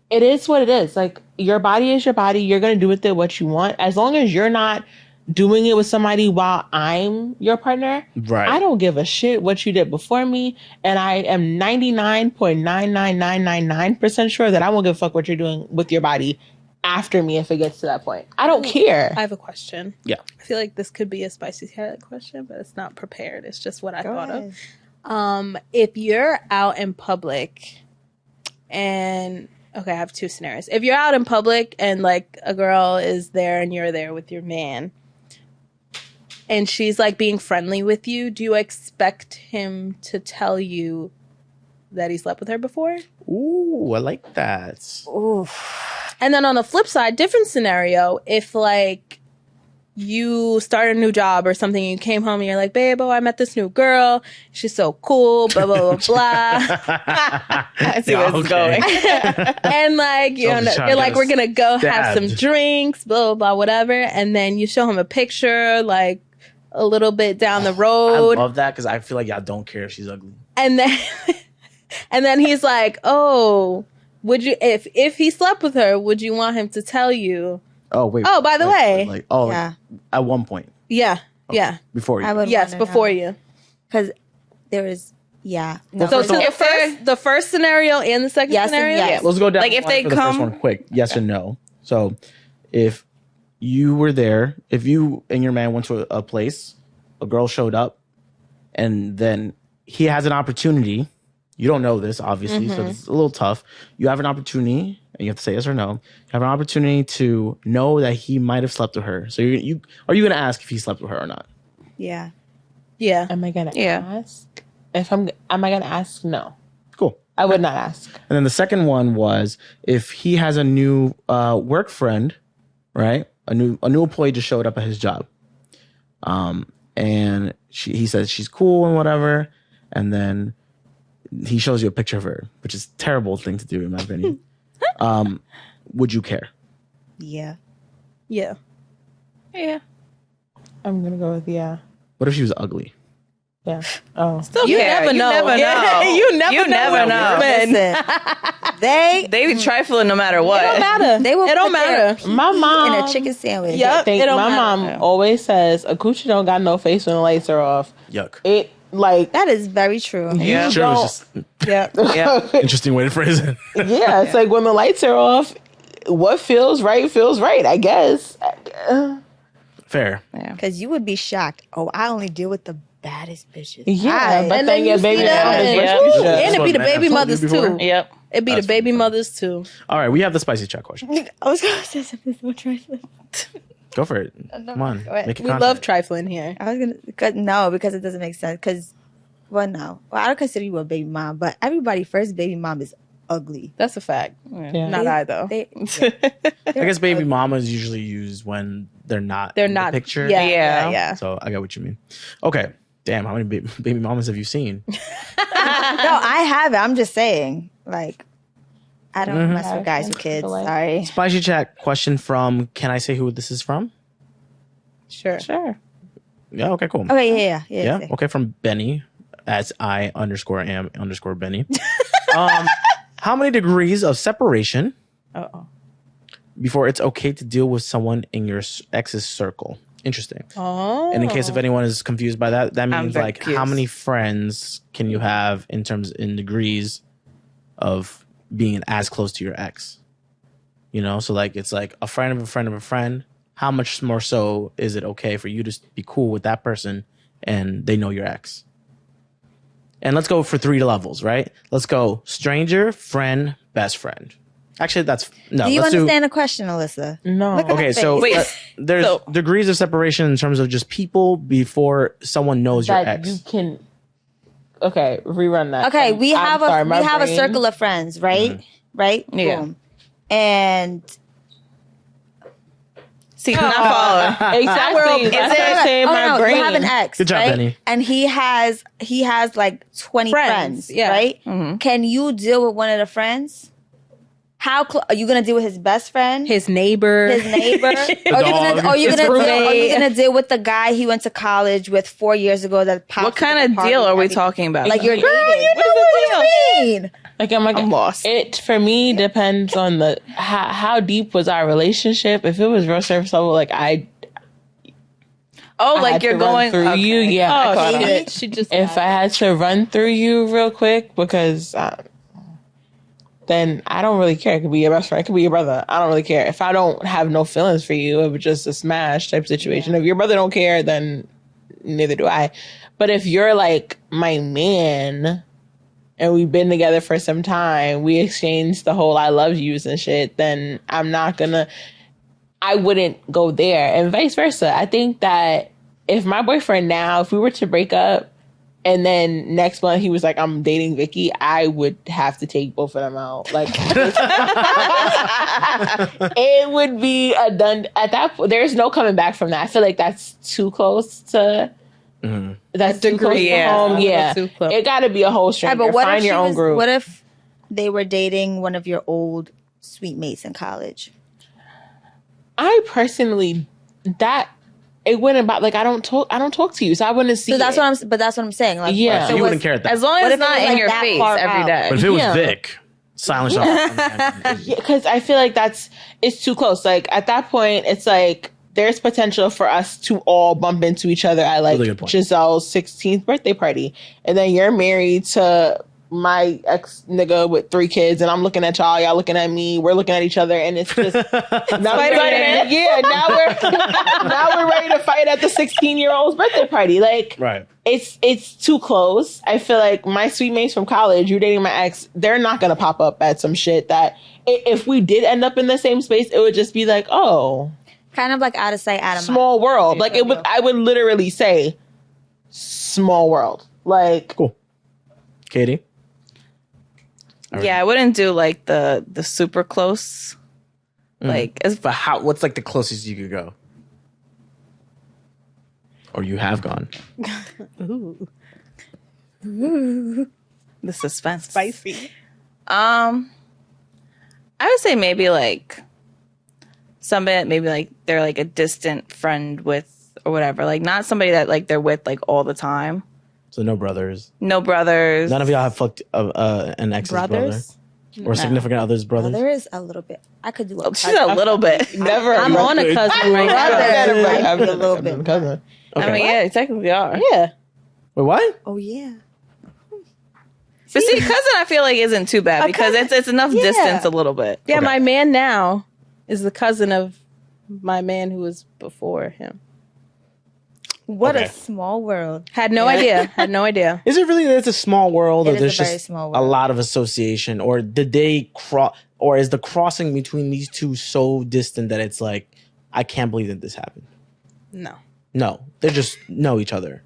it is what it is. Like your body is your body. You're going to do with it what you want. As long as you're not doing it with somebody while I'm your partner, Right. I don't give a shit what you did before me. And I am 99.99999% sure that I won't give a fuck what you're doing with your body after me if it gets to that point. I don't care. I have a question. Yeah. I feel like this could be a spicy question, but it's not prepared. It's just what I Go thought ahead. of. If you're out in public and okay, I have 2 scenarios. If you're out in public and like a girl is there and you're there with your man and she's like being friendly with you, do you expect him to tell you that he slept with her before? Ooh, I like that. And then on the flip side, different scenario, if like you start a new job or something, you came home and you're like, babe, oh, I met this new girl. She's so cool, blah, blah, blah, blah. I see where it's going. And like, you Someone's know, trying you're to like, get we're us going to go have some stabbed. drinks, blah, blah, blah, whatever. And then you show him a picture, like a little bit down the I road. love that because I feel like y'all don't care if she's ugly. And then, and then he's like, oh, would you, if he slept with her, would you want him to tell you? Oh, wait. Oh, by the way. Like, oh, Yeah. at one point. Yeah. Yeah. Before you. I would Yes, before you. because there is No, So first to of all- the first scenario and the second Yes and scenario? yes. Let's go down Like, if one they for the first come- one quick. Yes or no. So if you were there, if you and your man went to a place, a girl showed up, and then he has an opportunity. You don't know this, obviously, so it's a little tough. You have an opportunity, and you have to say yes or no. You have an opportunity to know that he might have slept with her. So are you going to ask if he slept with her or not? Yeah. Yeah. Am I gonna Yeah. ask? Am I gonna ask? No, Cool. I would not ask. And then the second one was if he has a new work friend, right? A new employee just showed up at his job, and he says she's cool and whatever, and then he shows you a picture of her, which is a terrible thing to do in my opinion. Would you care? Yeah. Yeah. Yeah. I'm gonna go with yeah. What if she was ugly? Yeah. Oh. You never know. You never know. You never You know. never with know. women. Listen, they They be trifling no matter what. It don't matter. They will It don't put their matter. My mom in a chicken sandwich. Yep. think It don't my matter. mom always says a coochie don't got no face when the lights are off. Yuck. It like That is very true. Yeah. Sure, it was just Yeah. Yeah. interesting way to phrase it. yeah, it's like when the lights are off, what feels right, I guess. Fair. Yeah. Because you would be shocked. Oh, I only deal with the baddest bitches. Yeah, but And then then your you baby see them mom is and- what Yeah. you should. And That's it what be the men have baby told you mothers before? too. Yep. It be That's the baby funny. mothers too. All right, we have the spicy chat question. I was gonna say something so trifling. Go for it. No, Come on, go ahead. make it We content. love trifling here. I was gonna because it doesn't make sense. Because well, no, well, I don't consider you a baby mom, but everybody first baby mom is ugly. That's a fact. Yeah. Not I though. I guess baby mama is usually used when they're not. They're in the not picture. Yeah, yeah, Yeah. yeah. So I get what you mean. Okay. Damn, how many baby mamas have you seen? No, I haven't. I'm just saying. Like, I don't mess with guys with kids. Sorry. Spicy chat question from. Can I say who this is from? Sure. Sure. Yeah. Okay. Cool. Okay. Yeah. Yeah. say. Okay. From Benny, as I_am_Benny. How many degrees of separation Uh-oh. before it's okay to deal with someone in your ex's circle? Interesting. Oh. And in case if anyone is confused by that, that I'm means very like how confused. many friends can you have in degrees of being as close to your ex? You know, so like it's like a friend of a friend of a friend. How much more so is it okay for you to be cool with that person and they know your ex? And let's go for 3 levels, right? Let's go stranger, friend, best friend. Actually, that's no. Do you let's understand the question, Alyssa? No. Look at Okay, her so face. Wait, there's so- degrees of separation in terms of just people before someone knows your That ex. you can. Okay, rerun that. Okay, we I'm have sorry, we my have a brain- circle of friends, right? Right? Yeah. Boom. And See, I'm not following. Exactly. Is That's what it- I'm saying. oh, My no, brain. you have an ex, Good job, right? Benny. And he has like 20 Friends, friends, yeah. right? Can you deal with one of the friends? How are you gonna deal with his best friend? His neighbor. His neighbor? Are you dog. His gonna deal with the guy he went to college with 4 years ago that pops What up at kind the of party deal are we every- talking about? Like you're dating. what is the deal? mean? Like I'm lost. It for me depends on the how deep was our relationship. If it was real surface level, like Oh, I like had you're to run going through you, yeah. Oh, caught on. shit. She just. If I had to run through you real quick, because then I don't really care. It could be your best friend, it could be your brother. I don't really care. If I don't have no feelings for you, it was just a smash type situation. If your brother don't care, then neither do I. But if you're like my man and we've been together for some time, we exchanged the whole I love yous and shit, then I wouldn't go there, and vice versa. I think that if my boyfriend now, if we were to break up and then next month he was like, I'm dating Vicky, I would have to take both of them out. Like, it would be a done at that point. There's no coming back from that. I feel like that's too close to. That's too close to yeah. home. A little Yeah, too close. it got to be a whole Yeah, stranger. but what Find if your own group. What if they were dating one of your old sweet mates in college? I personally it wouldn't about like I don't talk to you, so I wouldn't see. So that's it. what I'm saying. Like, Yeah. what if So it you was- wouldn't care at that. As long What as if it's it was, not in like, your that face far every out? day. But if it was Yeah. Vic, silence off. Because I feel like it's too close. Like at that point, it's like there's potential for us to all bump into each other at like Really good point. Giselle's 16th birthday party, and then you're married to my ex nigga with 3 kids, and I'm looking at y'all looking at me, we're looking at each other, and it's just now we're ready to fight at the 16-year-old's birthday party. Like, Right. it's too close. I feel like my sweet mates from college, you're dating my ex, they're not gonna pop up at some shit that if we did end up in the same space, it would just be like, oh, kind of like out of sight, out of mind. small world. Like I would literally say small world. Like, Cool. Katie? Yeah, I wouldn't do like the super close. Like as But what's like the closest you could go? Or you have gone? the suspense. Spicy. I would say maybe like somebody maybe like they're like a distant friend with or whatever. Like not somebody that like they're with like all the time. So no brothers. No brothers. None of y'all have fucked an ex's Brothers? brother? Or significant other's brothers? There is a little bit. I could do a She's a little bit. never. I'm on a cousin right now. I've a little bit. cousin. I mean, yeah, technically are. Yeah. Wait, what? Oh yeah. But see, cousin, I feel like isn't too bad because it's enough Yeah. distance a little bit. Yeah, Okay. my man now is the cousin of my man who was before him. What Okay. a small world. Had no idea. Had no idea. Is it really that it's a small world, It or is there's a very just small a world. lot of association, or did they cross, or is the crossing between these two so distant that it's like, I can't believe that this happened? No. No, they just know each other.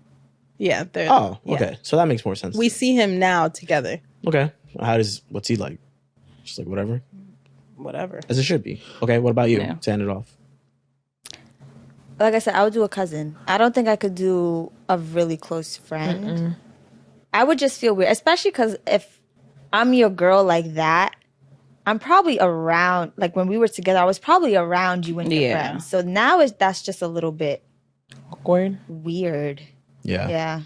Yeah. They're, Oh, yeah. okay, so that makes more sense. We see him now together. Okay, what's he like? Just like whatever, Whatever. as it should be. Okay, what about you? Yeah. To end it off. Like I said, I would do a cousin. I don't think I could do a really close friend. I would just feel weird, especially because if I'm your girl like that, I'm probably around. Like when we were together, I was probably around you and your Yeah. friends. So now that's just a little bit Awkward. weird. Yeah. Yeah,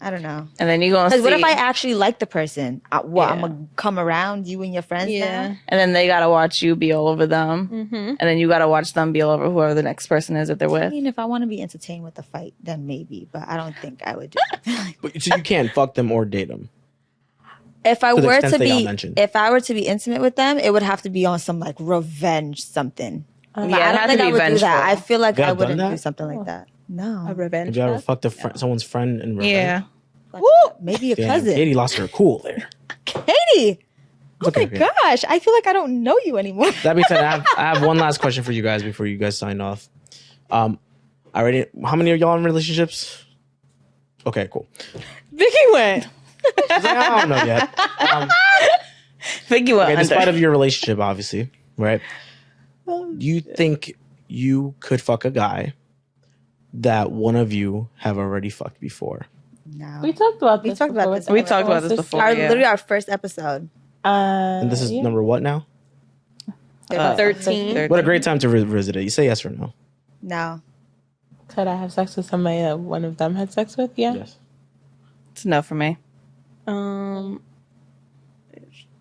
I don't know. And then you're going to Because see. what if I actually like the person? I'm Yeah. gonna come around you and your friends Yeah. now. and then they got to watch you be all over them. Mm-hmm. And then you got to watch them be all over whoever the next person is that they're I with. mean, if I want to be entertained with a fight, then maybe. But I don't think I would do that. But so you can't fuck them or date them. If I To the were extent to they got be, mentioned. if I were to be intimate with them, it would have to be on some like revenge something. Yeah, I it don't had think to I be would do that. vengeful. I feel like You I have done wouldn't that? do something like that. No. A revenge. Have you ever fest? fucked someone's friend in revenge? Yeah. Like, maybe a Damn, cousin. Katie lost her cool there. Katie! Oh Okay, my okay. gosh. I feel like I don't know you anymore. That being said, I have one last question for you guys before you guys sign off. How many of y'all in relationships? Okay, cool. Vicky went. She's like, I don't know yet. Think you went Okay, under. despite of your relationship, obviously, right? You think you could fuck a guy that one of you have already fucked before? No. We talked about We this. talked about before. this We talked about this before. Our, yeah. literally our first episode. And this is Yeah. number what now? 13. What a great time to revisit it. You say yes or no? No. Could I have sex with somebody that one of them had sex with? Yeah. Yes. It's no for me.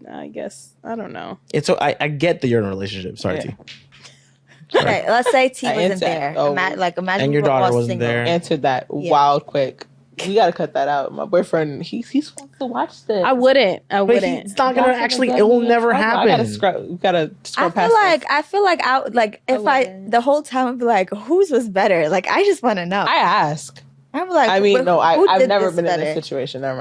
I guess. I don't know. It's so I get that you're in a relationship. Sorry, Yeah. T. Okay, let's say T I wasn't answered- there. oh. Imagine And your we were daughter all wasn't single. there. Answered that Yeah. wild quick. We gotta cut that out. My boyfriend, he's supposed to watch this. I wouldn't. I But wouldn't. it's not gonna That's actually. gonna It will get me in never trouble. happen. I gotta scroll past I feel like if I wouldn't. the whole time I'd be like, whose was better? Like I just want to know. this. I ask. I'm like, I mean, who no, I've did never this been in better? this situation. Never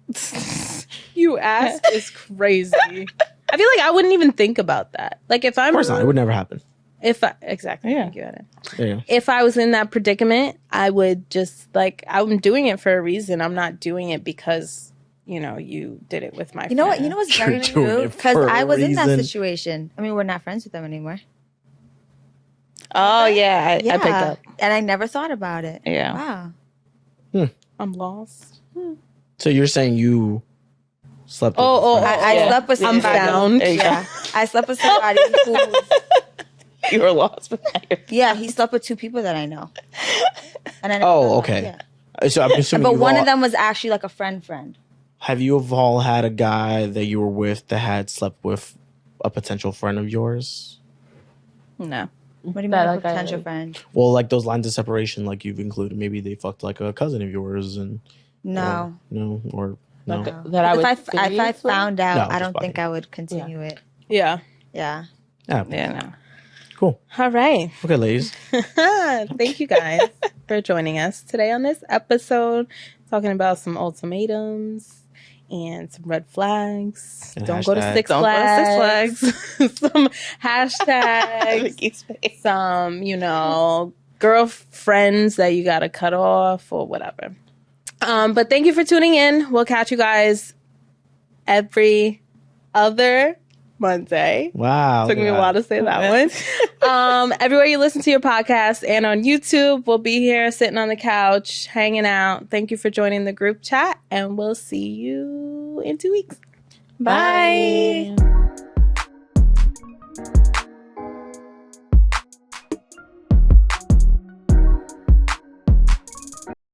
mind. You ask is crazy. I feel like I wouldn't even think about that. Like if I'm Of course not. It would never happen. exactly. Yeah. Thank you, Adam. Yeah. If I was in that predicament, I would just like I'm doing it for a reason. I'm not doing it because you did it with my. You know what? friend. You know what's You're very doing true? it Because for a I was in that reason. situation. I mean, we're not friends with them anymore. Oh, yeah. I picked up. and I never thought about it. Yeah. Wow. I'm lost. So you're saying you slept? With Oh, a friend. I Yeah. slept with I'm somebody. found. There you Yeah, I slept with somebody who. You were lost. Yeah, he slept with two people that I know. And I never Oh, thought okay. about it. So I'm assuming. But you've one all- of them was actually like a friend. Have you all had a guy that you were with that had slept with a potential friend of yours? No. What do you mean, That, like a like, potential friend? Well, like those lines of separation, like you've included. Maybe they fucked like a cousin of yours, and No. or no. Like, that I would. If I found out, No, I just don't think fucking. I would continue it. Yeah. Yeah. Yeah. Yeah, no. Cool. All right. Okay, ladies. Thank you guys for joining us today on this episode, talking about some ultimatums and some red flags. And Don't go to hashtags. Six Don't go to Flags. Some hashtags. Vicky's face. Some, girlfriends that you got to cut off or whatever. But thank you for tuning in. We'll catch you guys every other Monday. Wow. Took me a while to say that one. Everywhere you listen to your podcast and on YouTube, we'll be here sitting on the couch, hanging out. Thank you for joining the group chat, and we'll see you in 2 weeks. Bye. Bye.